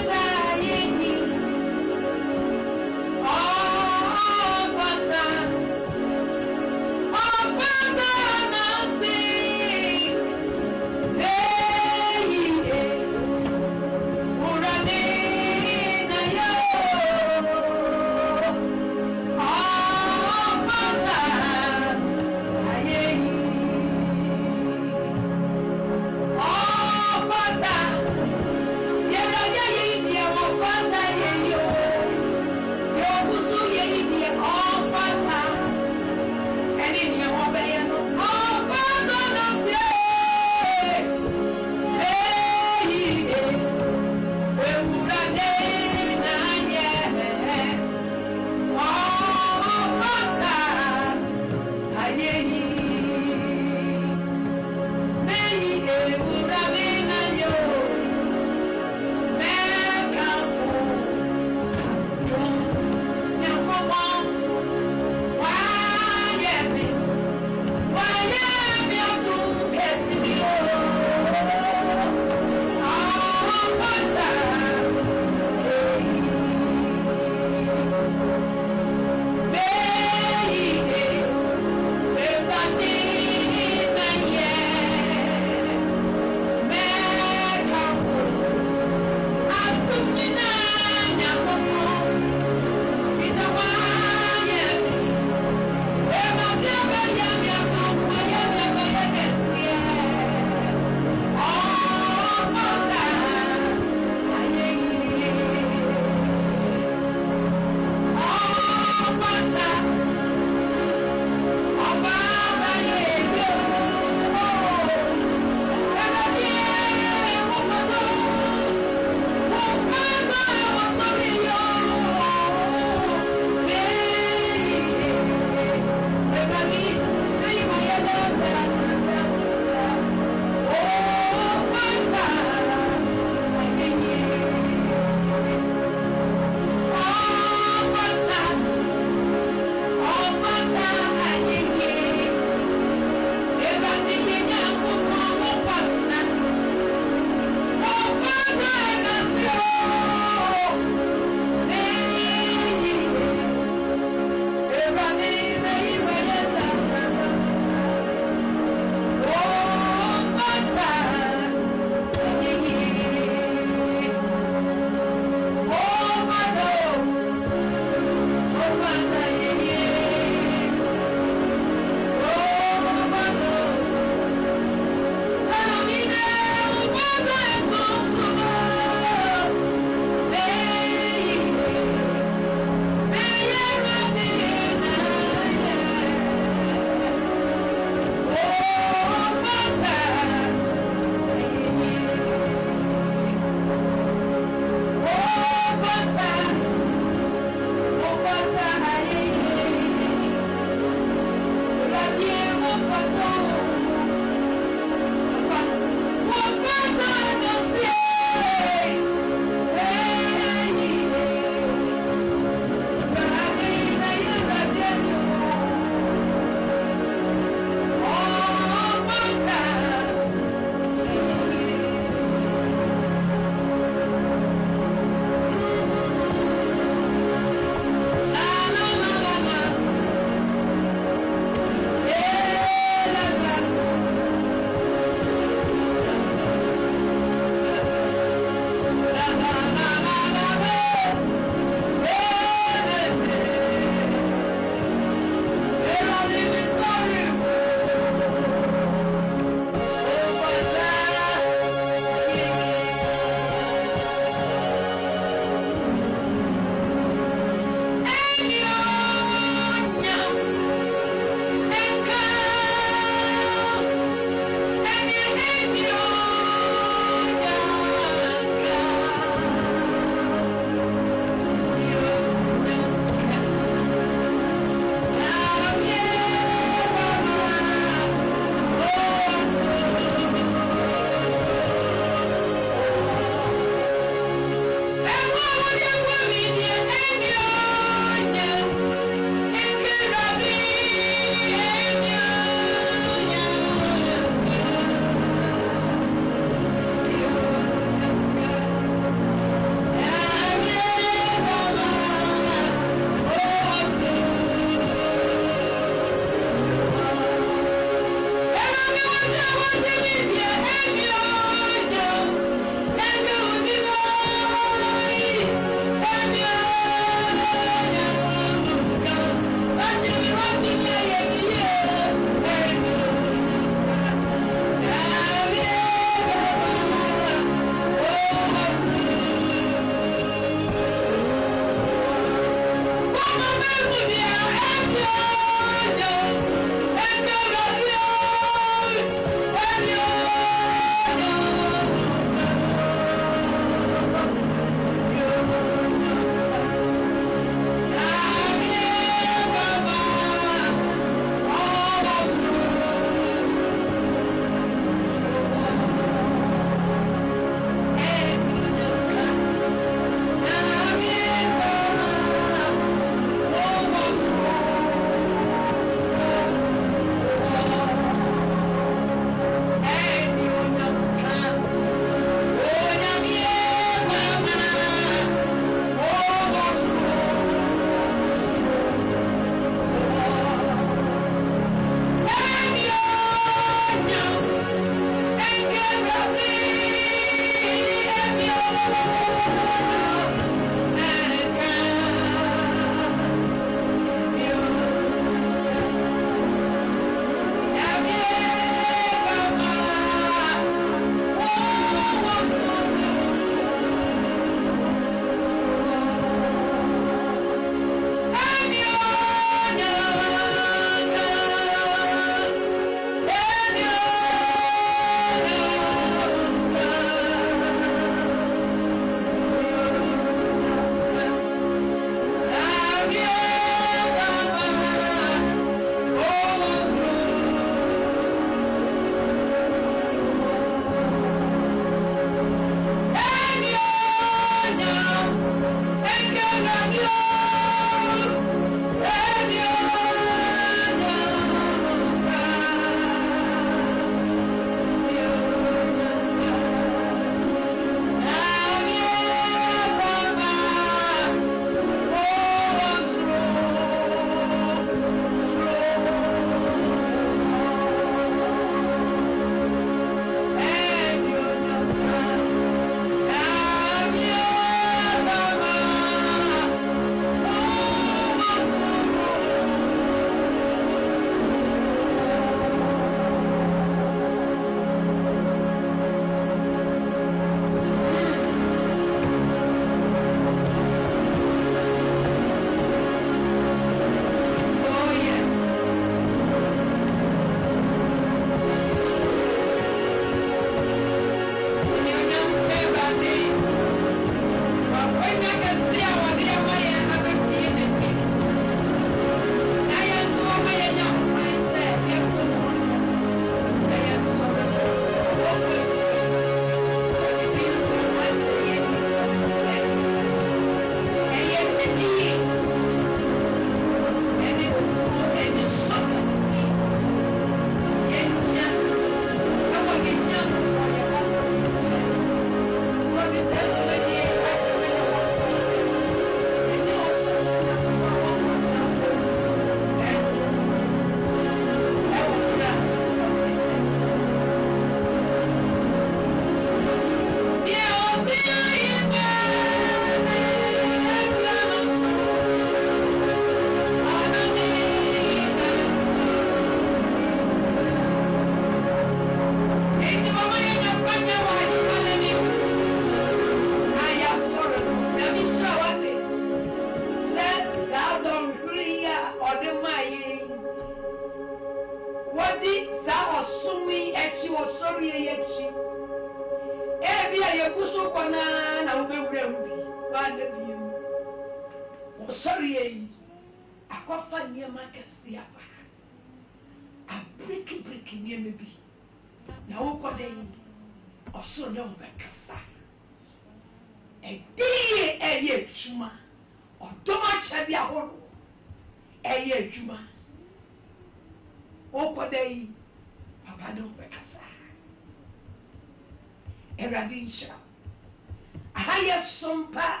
Sumpa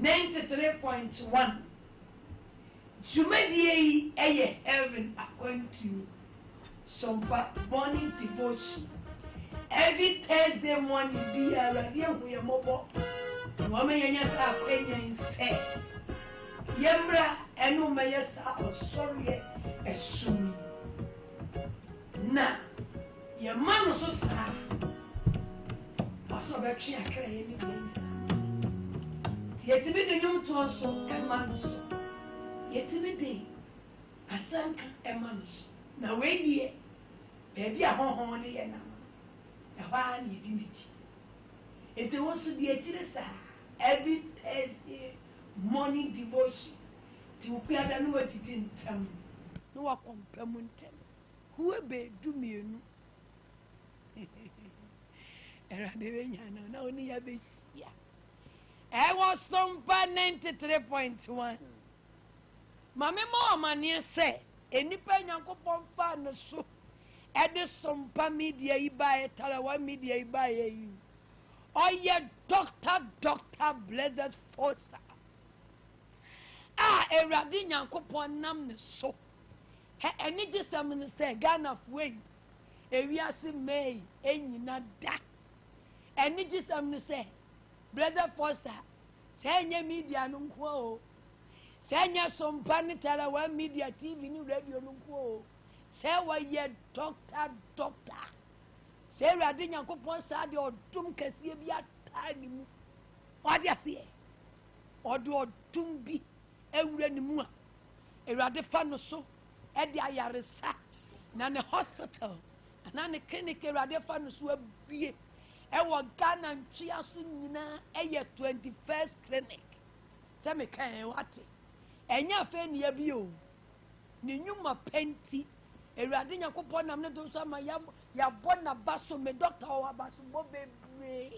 93.1 Jumedi eye heaven according to Sumpa morning devotion. Every Thursday morning be a radio we are mobile. Woman yasa kwenye say Yembra enu mayasa sorry esumi. Na your man so sa also back here crying. Yet be the young to us and months. yetimi de asanka emanos na we baby a honhon ne ye nam ehwa na yedi mechi enti wo so de akire sa every Thursday morning devotion ti ukuada no watiti ntam no wakompam ntam huwe be dumienu era de benya na oni ya be sia was sompa 93.1 mame mo amane se enipa nyankopon fa no so ede sompa media ibae talawa media ibae yi oye Dr. Blessed Foster eradi nyankopon nam ne so he eni gisam no se Ghana fuei ewiase mei enyina da eni gisam no se Blessed Foster say nye media no nko o say nye sompa ne talawa media TV ni radio no nko o say wa ye doctor say eradi nyankopon sa de odum kase bi atani mu odi ase odum bi ewura ni mu a erade fa no so e de ayaresa na ne hospital na ne clinic erade fa no so abie ewo Ghana ntwia so nyina eye 21st clinic se me kan wate enya fe ne bi o ne nyuma penti erade nyakopon nam ne do so ma ya bona baso me doctor o baso bo bebre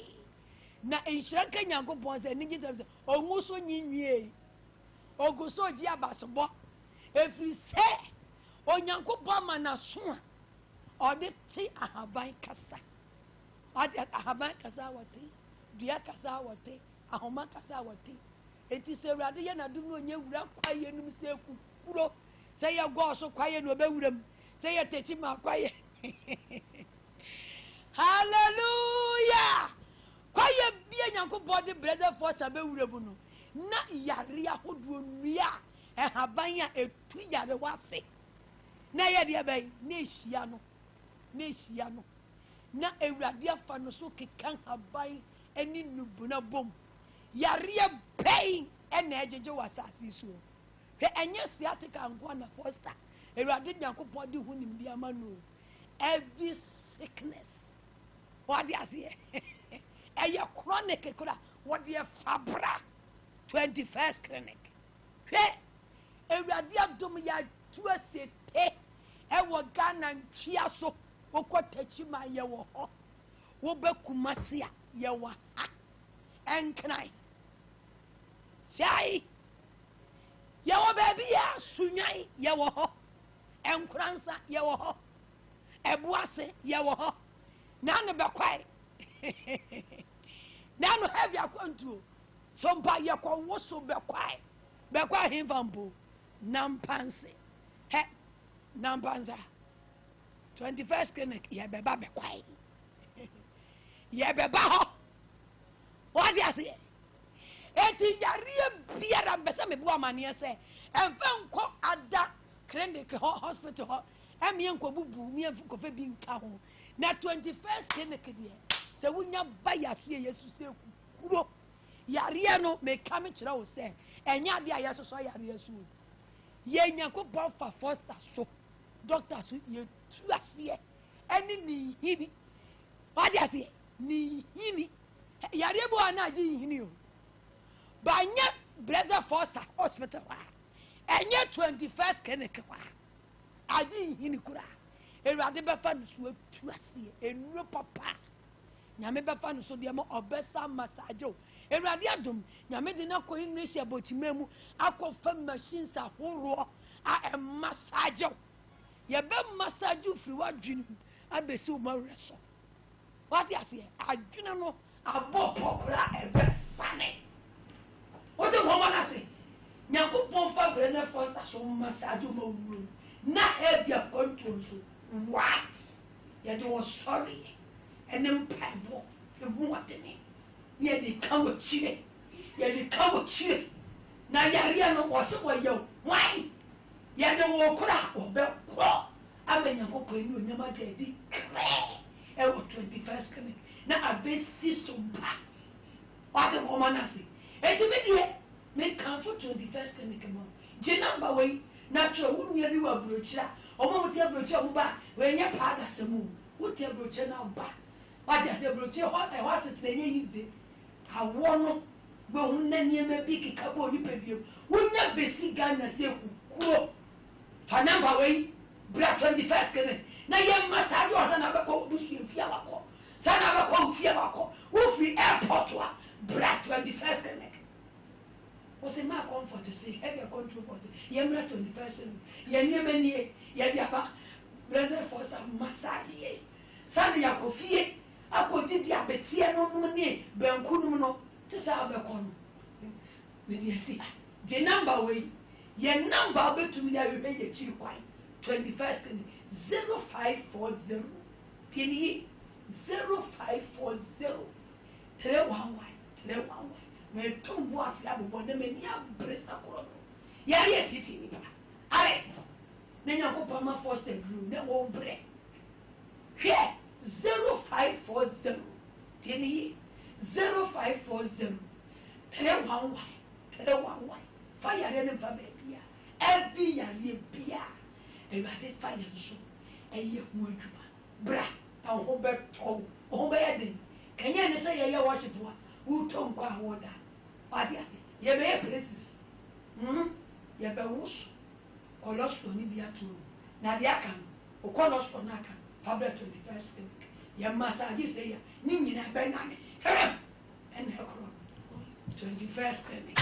na enhira kan nyakopon se ni Jesus onwu so nyinwie oguso ji abaso bo efri se onyankopon ma na so a ode ti ahaban kasa ahaban kasa wate dua kasa wate ahoma kasa wate eti se urade ye na dum no nya wura kwaye num se kukuro se ye go so kwaye no bewuram se ye techi ma kwaye hallelujah kwaye bia nyankopon de Blessed Foster bewurabu no na yare ahodo nua ehaban a etu yare wase na ye de bai na ehia no na ewurade afa no so kekan haban eni nubuna bom yare pain ena ejeje wasati so hwe enye siatika ngwa na Foster ewurade nyankopon de hunim bia ma no every sickness what you see eye chronic kura what you fabra 21st clinic hwe ewurade adom ya tuasete ewo Ghana ntwia so okotachi ma ye wo ho wo bekumase a ye wo ha enkran sai ye wo baby ya sunyan ye wo ho enkransa ye wo ho ebuase ye wo ho na no bekwai na no have ya kwantu sompa ye ko woso bekwai himfambo nampanse he nampansa 21st clinic ye beba bekwai ye beba ho what you say eti yare biara mbese me bu amane se emfa nko ada clinic hospital emi enko bubu mi enko fe bi nka ho na 21st clinic de se wunya ba ya hye Yesu se kuro yare no me ka me kire wo se enya de ayeso so yare Yesu ye nyankopon fa Foster so doctor so ye tuase eni ni hini what you say ni hini yare bo ana ji hini o banya Blessed Foster hospital wa enye 21st clinic wa aji hini kura erade befa no so tuase enuro papa nyame befa no so de mo obesa massage erade adom nyame de na ko English abotimemu akofa machines ahoro a massage ye be massage free wadwin abesi o mareso what you say adwina no abopo kura ebesane what do woman say nyakopon fa Blessed Foster so massage o mawuro na ebia control so what ye do sorry enem paibo ebu watene ye de kawo chire na yare no wose woye why ye de wo kura obe kro abanyankopon ni onyama de di kre e wo 21st clinic na abesi so ba what the woman say eti me die make come for 21st clinic mo je number way natural wunye bi wa brochira omo mutia brochira mo ba we nya pada semu wutia brochira na ba wa dia se brochira ho se trenye yize awo no gbe hun na niema bi kika bo ni pebiem wunya besi Ghana se kukuo fa number way bra 21st clinic na ye massage wa sana ba ko busu mfia wako sana ba ko mfia wako wo fi airport wa bra 21st clinic o se ma comfort say have your control for say ye mra 21st ye niema nie ye bia ba blessed for some massage ye sana ya ko fie akodi dia betie no no ne banku no no te sa abeko no me dia si je number way ye number betumi ya we ye chiri kwai 21st clinic 0540 tieni 0540 311 me tumbo asi abobo na me nia bresa koro no yari etiti ni papa ai na nyakopa ma first room na wo bre hwe 0540 tieni 0540 311 fire ne fa bia every yari bia ewade fire so eye hu adwuma bra na ho be to ho be yeden kanya ne say ye worship wa wu to nkwa ho da wadi ase ye be places ye be wusu cholesterol ni bia to na dia kan o cholesterol na kan fabra 21st clinic ye massage say ya ni nyina be na ne en he kro 21st clinic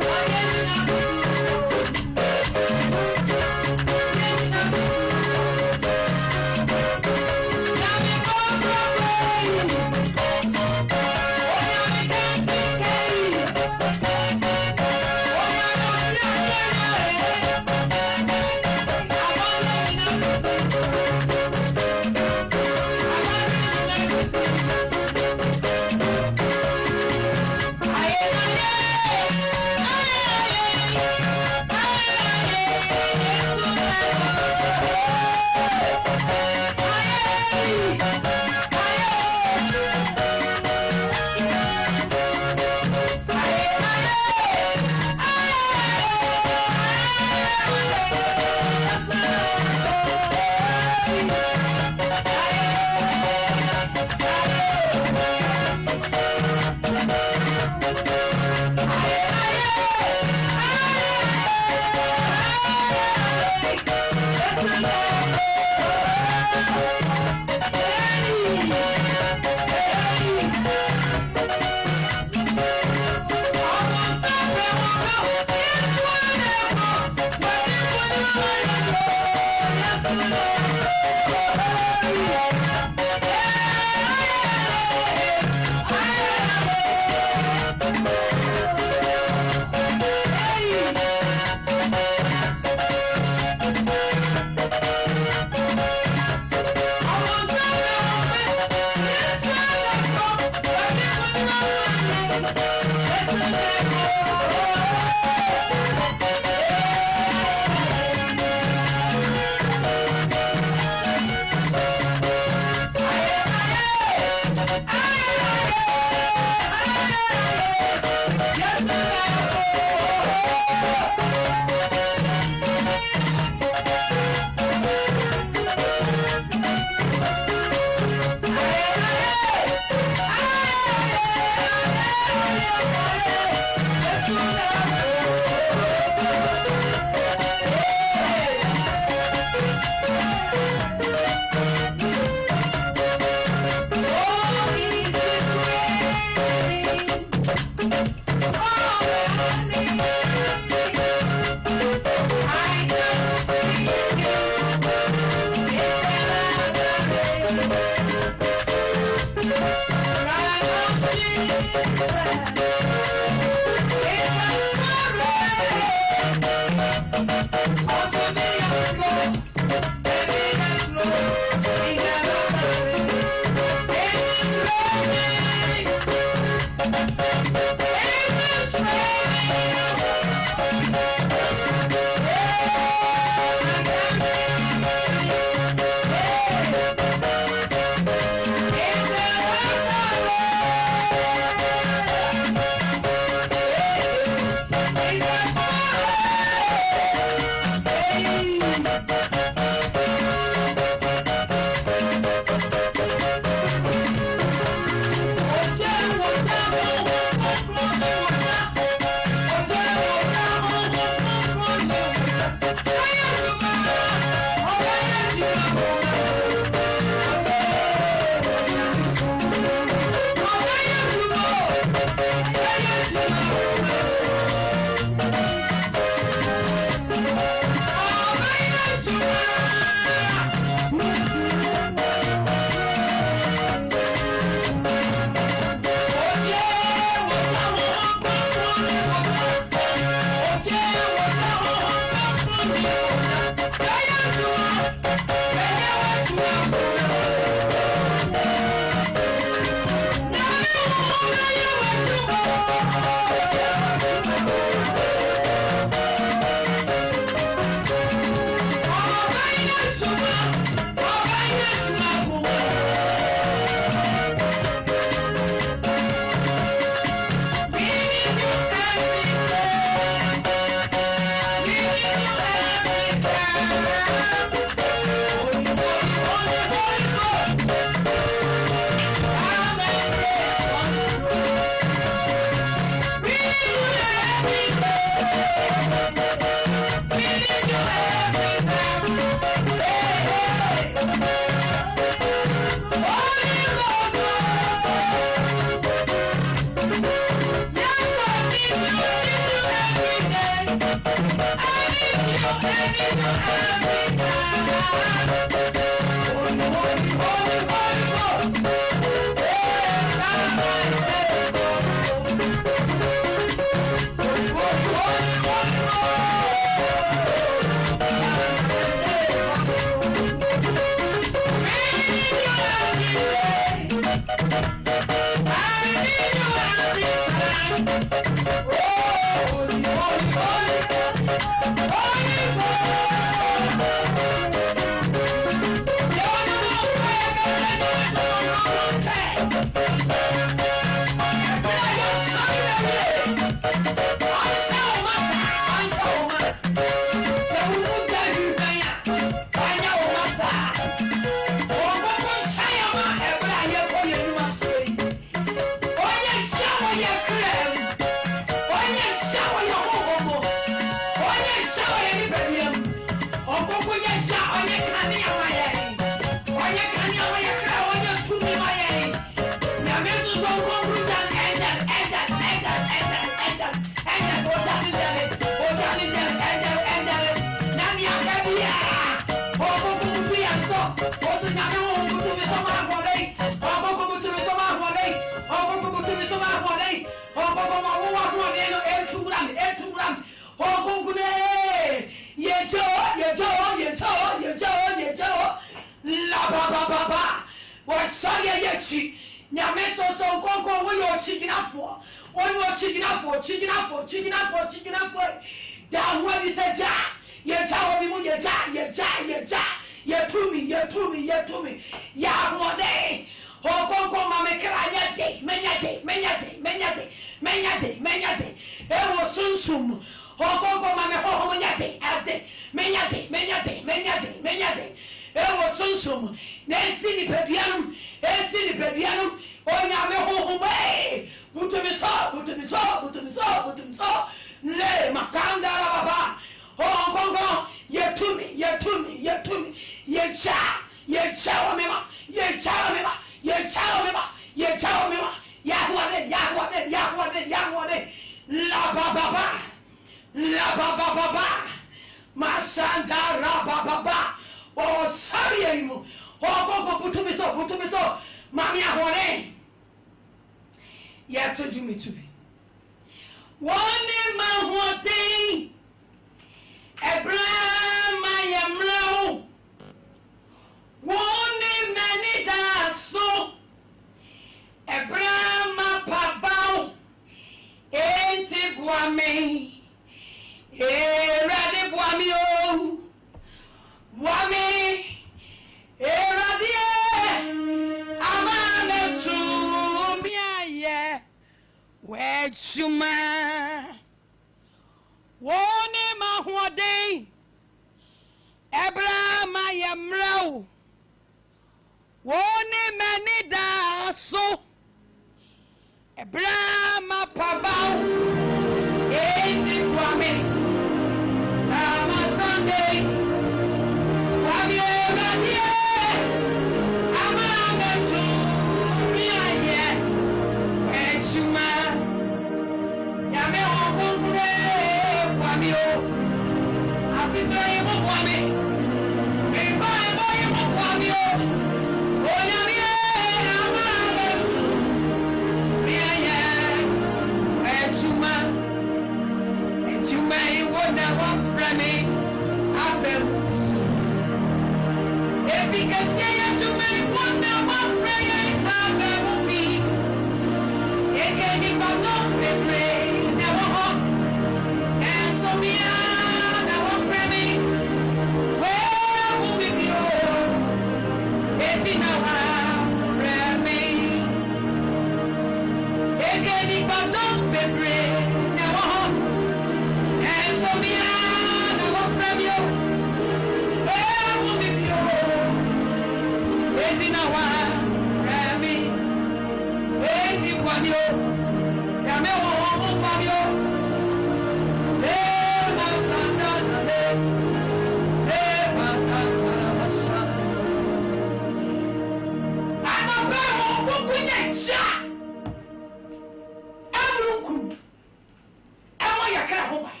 Emma yakra ho bai.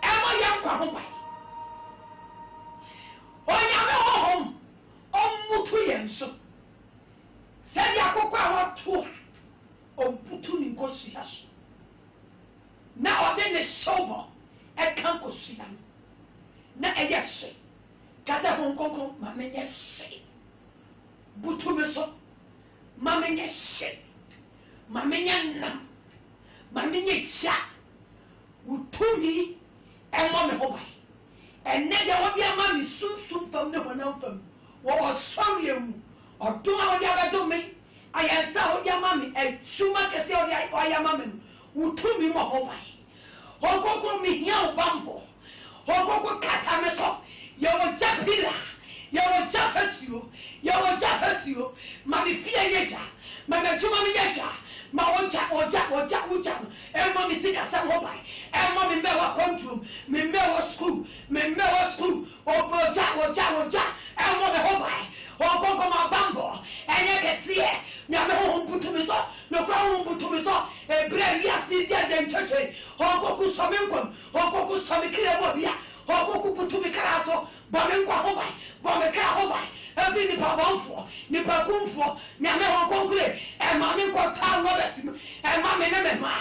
Emma yakwa ho bai. so said yakokwa wato obutu ni kosia so na ode ne shobo e kan kosia na eye hye kasa honkoko ma me ye hye butu me so ma me ye hye ma me ye nam ma me ye cha utumi e mo me ho bai enne de wo bia ma mi sum fam ne honam fam wo sorry mu odum a wo dia bedo me ayansa wo dia ma mi ejuma kese wo dia ya ma me utumi mo ho bai hokoko mi hia obambo hokoko kata me so ye wo japira ye wo jafasio ma mi fie yeja ma me juma mi yeja ma oja e mo mi sika sa ho bai e mo mi me wa control mi me wa school oja e mo me ho bai hokoko ma bambo enye kese e nya me ho mbutu mi so no kwa ho mbutu mi so e bre wi asidi de ncheche hokoko so me nkom hokoko so me kire mo bia hokoko butu mi kara so bo me nkwa ho bai bo me kara ho bai every ni pa bonfo ni pa kumfo nya me honkokure e ma me nkwa ta wo besim e ma me ne me ma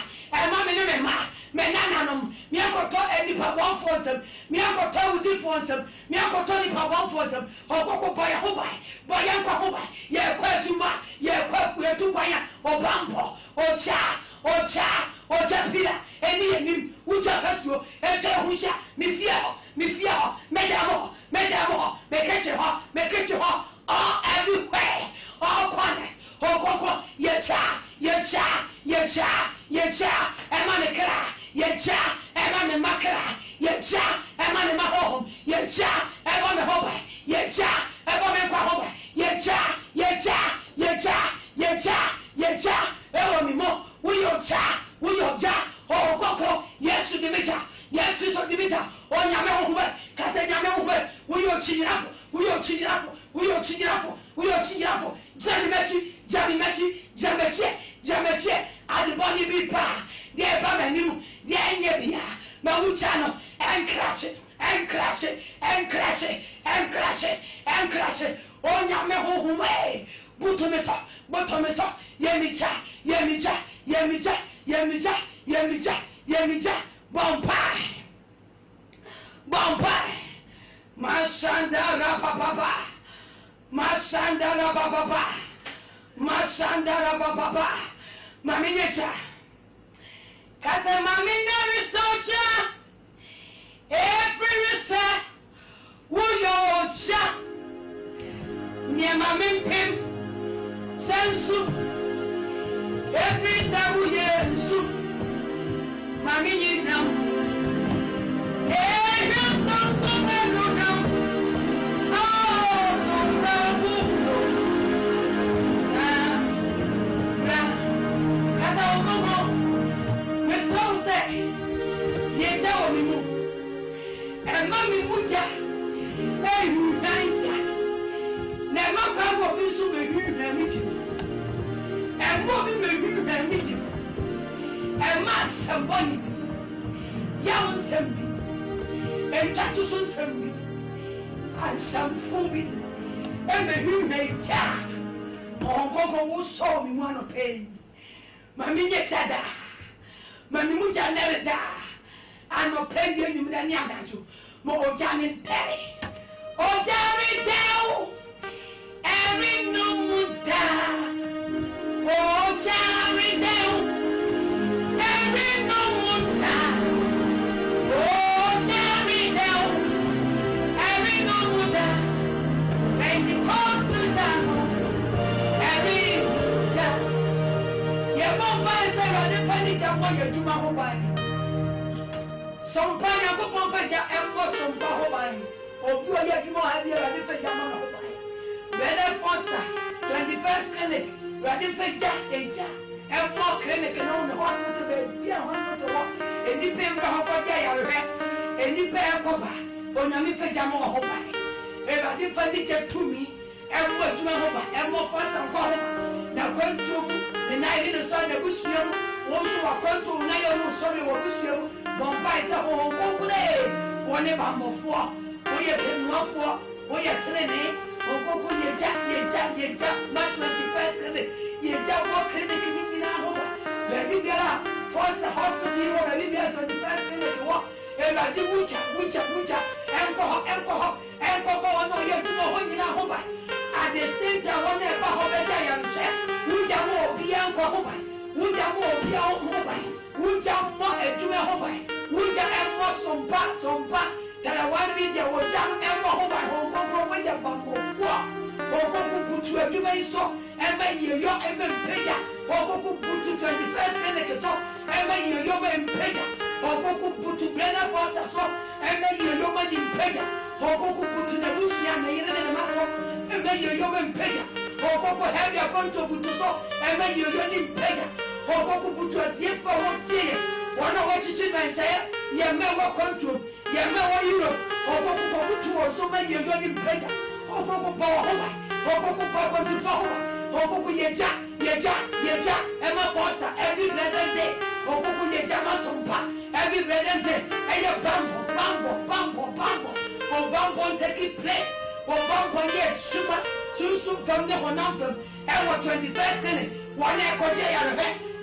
me nananom me akoto e ni pa bonfo sem me akoto udi fo sem me akoto ni pa bonfo sem hokoko boy ho bai boy nkwa ho bai ye kwa tuma ye kwa tu kwa ya obambo oja pila eni uja fasuo eje husha mi fie ho medamo me catch ho all everywhere all corners hokoko ye cha ema me kra ye cha ema me makra ye cha ema me mahom ye cha ema me hoba ye cha ema me kwa hoba ye cha ewo mi mo wo yo ja hokoko yesu dimita yesu Kristo dimita onyame ho kase nyame ho wo yo chijirafo jamechi adiboni bi pa de ba manimu de enye bia ma wucha no enkrashe onyame ho buto me so yemija bompai masandara papa mami nyecha kase mami na researcha every research wo yo cha nye mami pim sensu every sabu yesu mami yinam Mami muja, you nine. Never come up with so many meeting. And what we may do a meeting. And mass somebody, young somebody, and tattoo somebody, and some foamy, and the human child. Mongo who saw me one of pain. Mammy Yetada, Mammy Muja never die. I'm not paying you than Yamato. More Johnny Terry. Oh, Jerry Dow. Every no muda. Oh, Jerry Dow. Every no muda. Oh, Jerry Dow. Every no muda. And the constant every muda. You won't buy the furniture while you do my body. Sompanya kupon faja embo sompa hobai obi oye dimo abi radi faja ma hobai Brother Foster 21st clinic radi faja eja embo clinic no hospital be hospital wo eni pe mba hobaja ya re eni pe ekoba onyami faja ma hobai e radi faja tumi embo djuma hobai embo Foster ko hobai na kwantum na ile no so na busuam wo so wa kwantum na yo no so le wo busuam Bombai sa ho kokule woni bambofo wo ye tenuafo wo ye trene okoko yeja na 21st clinic yeja wo clinic ni nyina ho ba baby biara first hospital wo baby biara 21st clinic wo Eradi wucha enko ho no ye duma ho nyina ho ba at the same time one e ba ho be ja ya nche wucha mo obi enko ho ba wucha mo obi ho ba wucha mo eduma ho ba wucha enko sompa tara one media wo jam enko ho ba ho kokro wo ya bambo wo kokku butu eduma iso ema yeyo ema mpeja wo kokku butu 21st clinic so ema yeyo ema mpeja okoko butu brenda foster so eme yeyo ma di mpeja okoko butu na busia na yire na maso eme yeyo ma mpeja okoko heavy akonto butu so eme yeyo ni mpeja okoko butu atie fa wo tie wana wo chichi na ntaye ye me wo control ye me wo euro okoko butu wo so me yeyo ni mpeja okoko ba wo ho okoko ba control fa ho okoko yeja ema foster every blessed day okoko yeja ma sompa every present day, bambo taking place. Bambo yet super, soon from the one of them. And what 21st clinic, 1 year coach,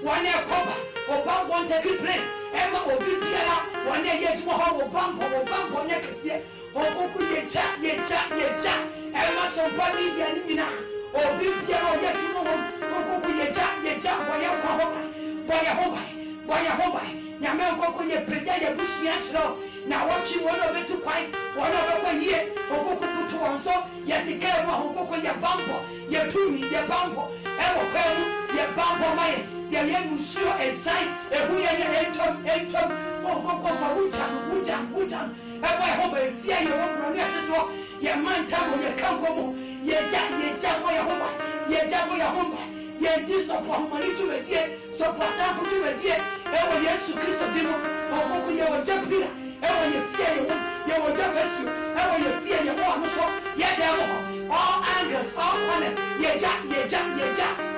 1 year cover, bambo taking place. Emma will be there, 1 year yet to hold bambo next year. Oku yecha, Emma somebody Yanina, or be there yet to know. Oku yecha, boy, nyame okoko ye peja ye busia chiro na watchi wono betu kwai wono beko yie okoko butu wonso ye dike mo okoko ye bambo ye tumi ye bambo e wo kwenu ye bambo mai ye musuo esai ehu ye entom okoko fa wuchan e wa ho ba fia ye wo bro ne so ye manta mo ye kango mo ye ja mo ye ho ba ye disopo mari tu vedie so pata fu tu vedie e wo Yesu Kristo bimo okoko ye wo japira e wo ye fie ye wo jafesu e wo ye fie ye wo amuso ye demo all angles all corners ye ja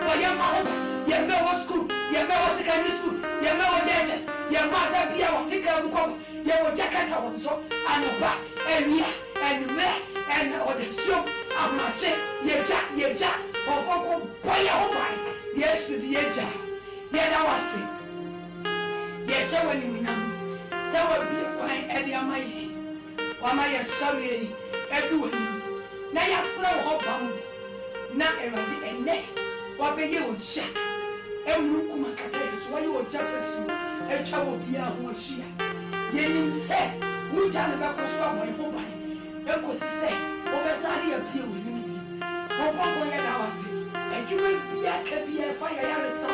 wo ye ma ho ye me wo school ye me wo secondary school ye me wo churches ye ma da bia wo tika bu ko ye wo jakata wonso anoba enia enwe en odesio amache ye ja okoko boya ho bai Yesu di yeja ye da wase ye se wani minam se wa bi kwan e de amaye wa maye sawe edu wani na ya sra ho bam na eradi enne wa be ye oja emru kuma kata yesu wa ye oja fesu etwa wo bia ho ahia ye nim se wuja ne ba koso aboy ho bai ekosi se wo be sare ya pie wani mi okoko ye da wase adwuma bia ka bia fa ya yaresa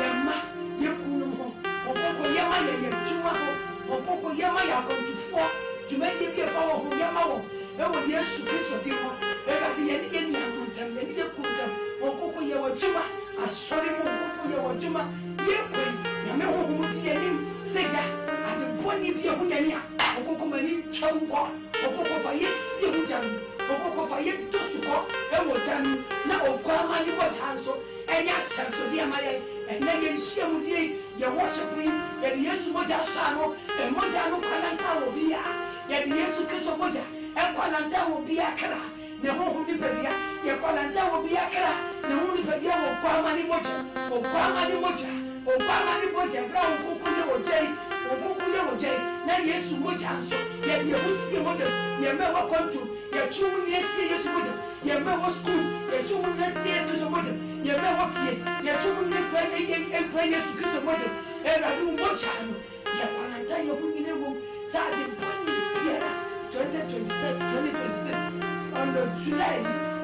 ya ma ye kunu ho okoko ye ma ye adwuma ho okoko ye ma ya kontufo dwuma ye bia fa wo ho ye ma wo e wo Yesu Kristo di ho e ka di ye ni ye amuntam ye ni ye kuntam okoko ye wo dwuma asori mo okoko ye wo dwuma ye kwen ya me ho ho di ye ni seja ade boni bia ho ye ni a okoko mani chonko okoko fa ye si ho jam okoko fa ye dosuko e wo jam na okwa ni wo chanso enya senso di amaye enya ye nhyiamu di ye worship ni ye di Yesu moja sano e moja no kwananta wo bia ye di Yesu Kristo moja e kwananta wo bia kra ne ho ni bia ye kwananta wo bia kra ne ho ni bia wo kwa ni moja bra okoko ye wo jai okoko ye wo jai na Yesu moja so ye di Yesu moja ye me wo kontu ye chumu ni Yesu moja ye me wo school ye chumu ni Yesu moja ye me wo fie ye chumu ni kwa Yesu Kristo moja e radu moja no ye kwananta ye hu ni wo sa de boni biara 2026 on the July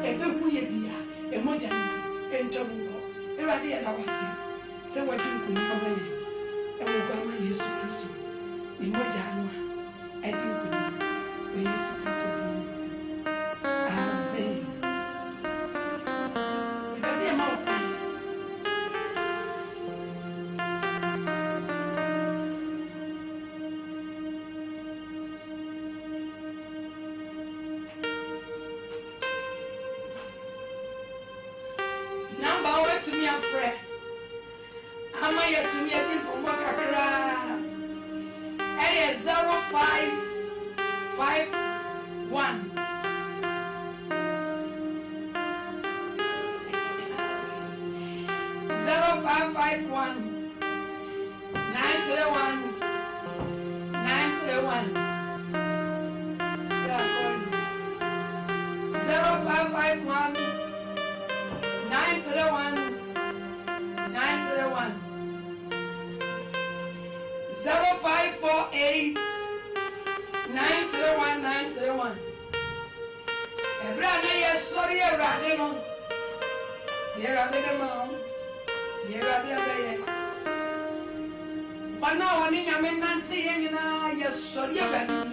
e be hu ye bia e moja nti e ntobu ko e radu ye da wase se wadi nkuni mama ye e wo gwa ma Yesu Kristo ni moja no e di nkuni we Yesu Kristo di amen. To me a friend. Am I yet to me a big Kakra? A 0551 0551 931 931. 0551 931 931. 0548 931 931. Everybody, yes, sorry, everybody, no. Here are the mom. Here are the other. But now, when I'm in Nancy, and yes, sorry, everybody.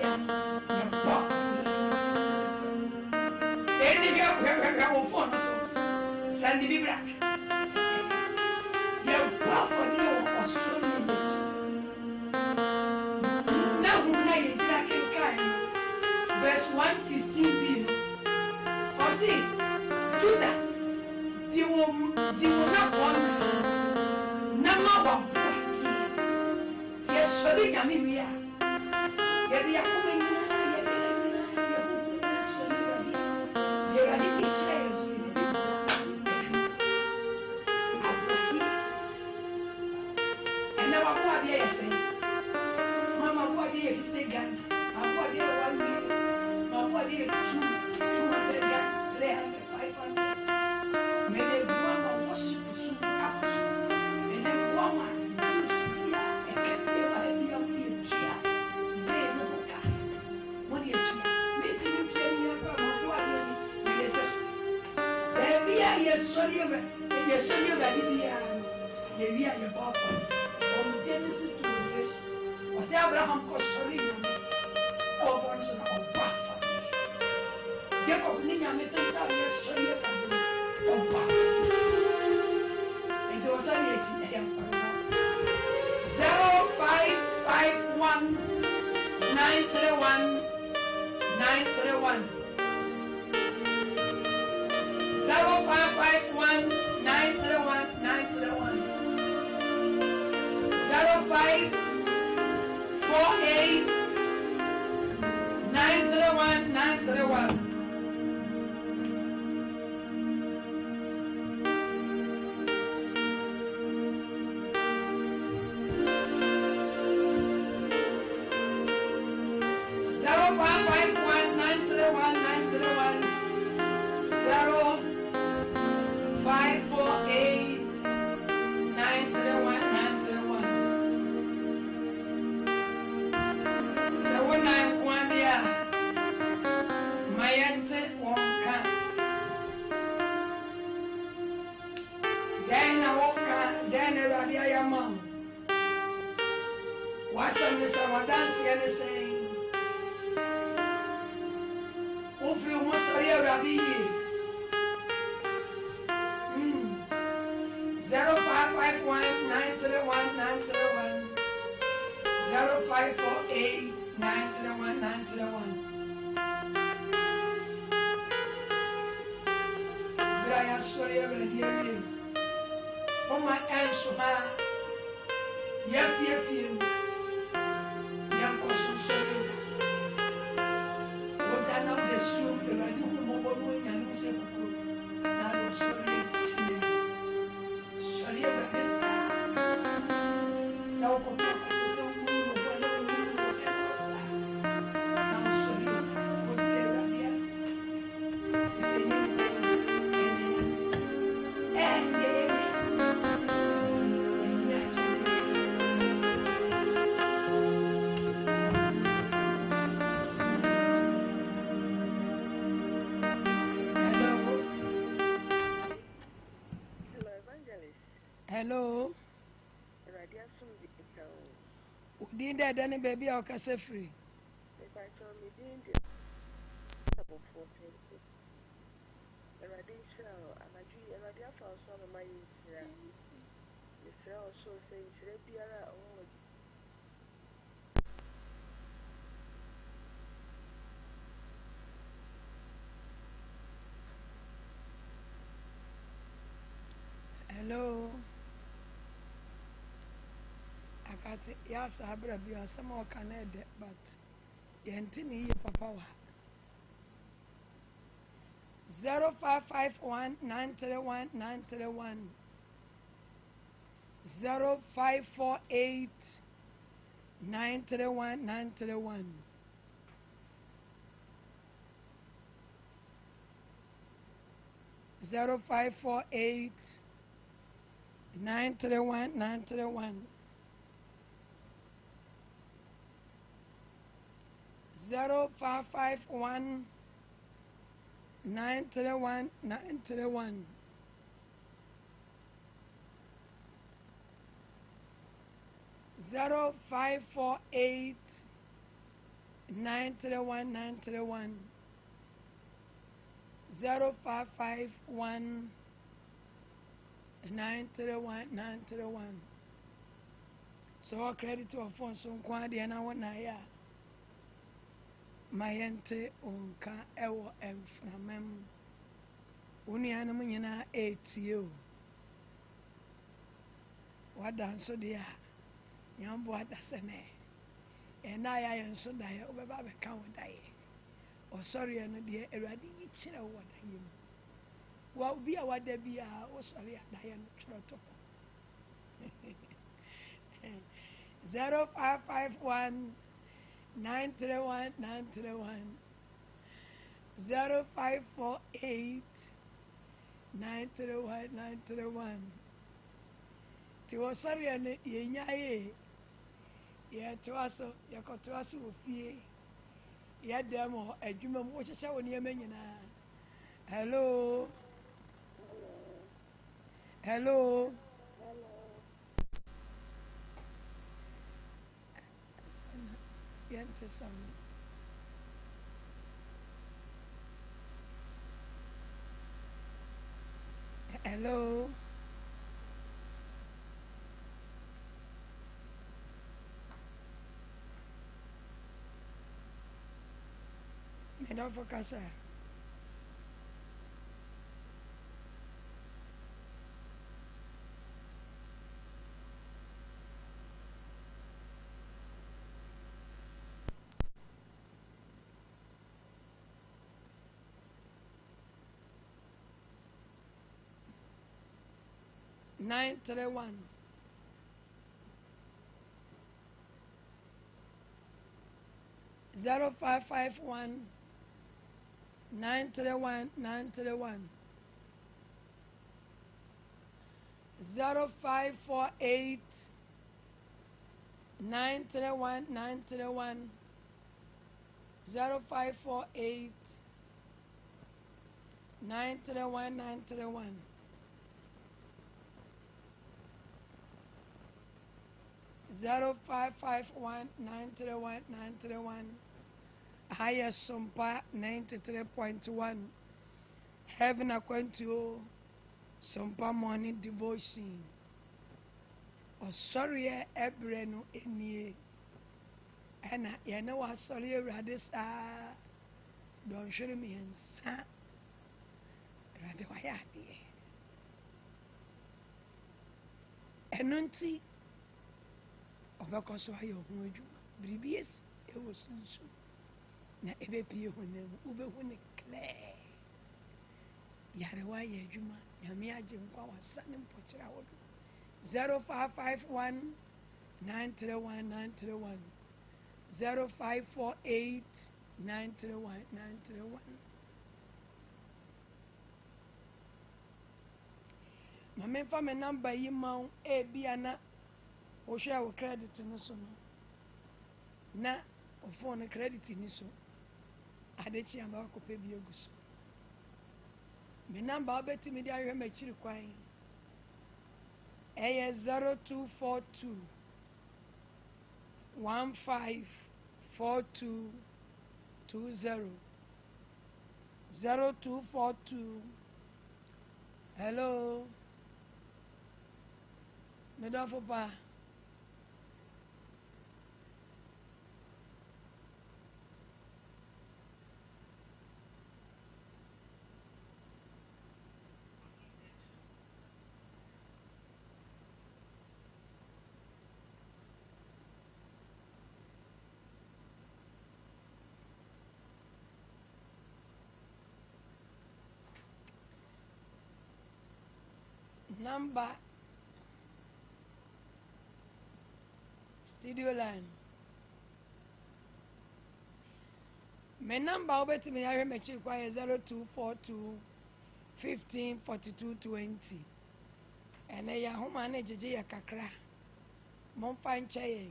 Sandy Bibra. You're powerful, you are so much. Now, verse 115b. Or see, Judah, they will not want number one. Yes, sorry, Namibia. Yet, are coming Mama, what do you think? What do you 1 million? What do you 200 300 500? May they one worship soon up soon. And then woman use me and can be a dear. They never can. What do you do? Make him play your brother. There be a yes, sorry, yes, sorry, that be a your from Genesis to Revelation. Was Abraham Kosori? Oh, once and all back for me. Jacob Nina Metal, yes, sorry, oh, back. And it was only 18 a.m. 0551 931 931. 0551 931 931. 0548 931 931. Hello. Did that any baby or case free? Hello. I got it. Yes, I better be some more connected, but the Antini Papa 0551 931 931 0548 931 931. 0548 931 931. 0551 931 931. 0548 931 931. 0551 931 931. So credit to a phone so nkwade na wona ya mayente onka ewo emframem unianum nyina etio wada so dia nyambo adasene ena ya yenso dae obeba be ka wodae osori no de awurade yi kire wodae mu wa obi a wada bia osori adae no troto 0551 931 931. 0548 931 931. Tiwo sorry ne yenyaye ye tiwaso yakotiwaso ofie ye demo adwuma mu wohyehyɛ wo ne nyina. Hello hello yente sam hello me don't focus. 931. 0551 931 931. 0548 931 931. 0548 931 931. 0551 931 931. Higher Sumpa 93.1. Heaven according to Sumpa morning devotion. Or sorry, Ebreno enie. And I know I sorry, Radisa. Don't show me and son. Radawayadi. Enunti. Obakoso ayo ho adwuma. Bribies e wo sunsu. Na ebe pie honam ube hu ne clear. Yare wa ye adwuma. Nyame agye nkwa wasane mpokira wodo. 0551 931 931. 0548 931 931. Mame fa me number yi ma e bia na o share wo credit ni so no na o phone credit ni so adechi amba ko pe bi eguso me number obeti me dia hwe ma chiri kwan 0242 154220 0242. Hello me don't for pa number studio line. My number over to me, I require 0242 15 42 20. And I home manage a kakra. Monfine chaye.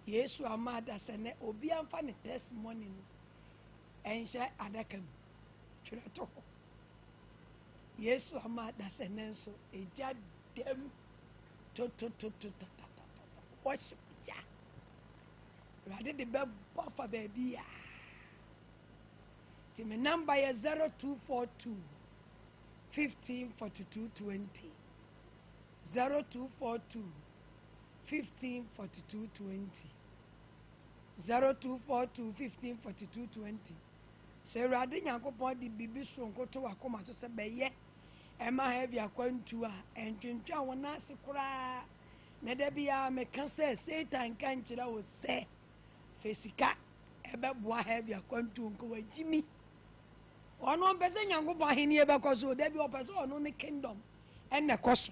Yes, you are mad as an obian funny testimony. And share adakam. Should I talk? Yes, you are mad as an answer. A jad dem to worship. Rather the bell buffer baby. My number is 0242 15 42 20. 0242 15 42 20. 0242 15 42 20. Say rather Yankopon the bibi sonko to wakoma to say beye. Emma have ya kwantua and twintwa wona se kura. Na da bia me kan say Satan kan kira wo say fesika ebe boa have ya kwantu nko wajimi. Ono pese Nyankopon ahini ebe koso da bi opese ono ne kingdom enne koso.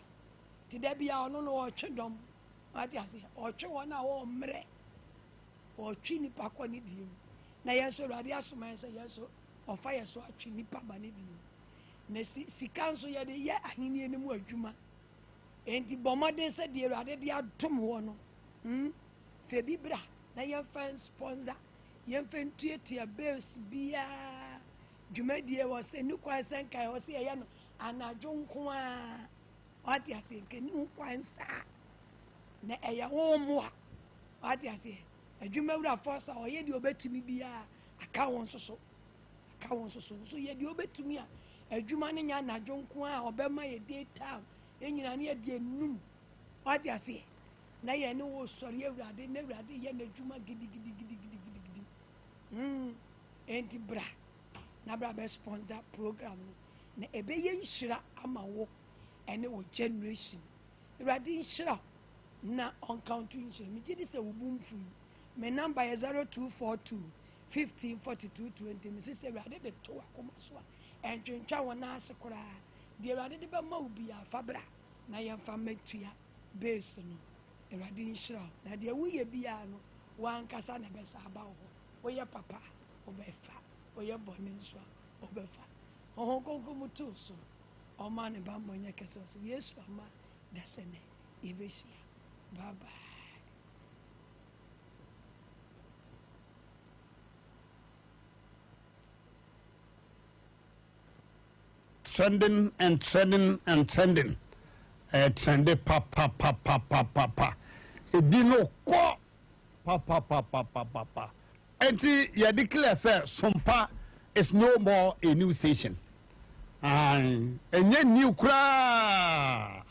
Ti da bia ono no wo twedom. Ati ase o twe wona wo mre. O twi ni pa ko ni dim. Na yeso rade asoma se yeso o fa yeso atwi ni pa ba ni dim. Na sika nso ye de ye ahini ni mu adwuma. Enti bomode se de rade de adom wo no. Fe bibra na ye fan sponsor. Ye fan tuetua bills bia dwumadie wo se ni kwan senkai wo se ye no anadwo nko a ati ase ke ni kwan sa na eya wo mo ati ase adwumawura force o ye de obetumi bia aka won so so ye de obetumi a adwuma ne nya anadwo nko a obema ye data enyina ne ye de enum ati ase na ye ne wo sori ewurade na ewurade ye na adwuma gidi enti bra na bra be sponsor program na ebe ye nhira ama wo ene wo generation ewurade nhira na on count nhira me gidi se wo bumfu me number is 0242 15 42 20 me say ewurade de to akoma so a entwentwa wona ase kora de ewurade de be ma obi afa bra na ye mfa matua base no ewurade nhira na de wo ye bia no wan kasa na be sa ba wo wo ye papa obefa oye boninso obefa ohon konko mutuso o man ba monya kese o Yesu ama dasene ibesia bye bye. Trending and trending and trending. Trending pa. Edino ko pa. Enti ya declare say Sompa is no more a new station. Enye new kra.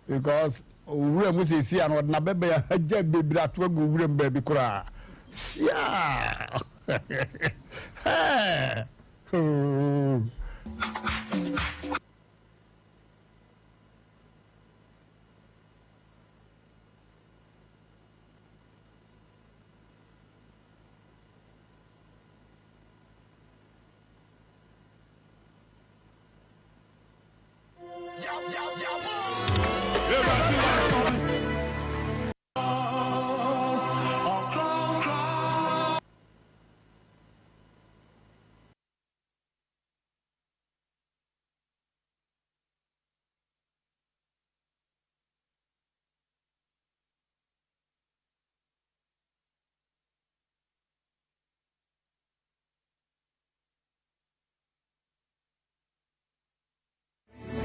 Because we must see and what na bebe ya haja bebra to go we baby kra. Yeah.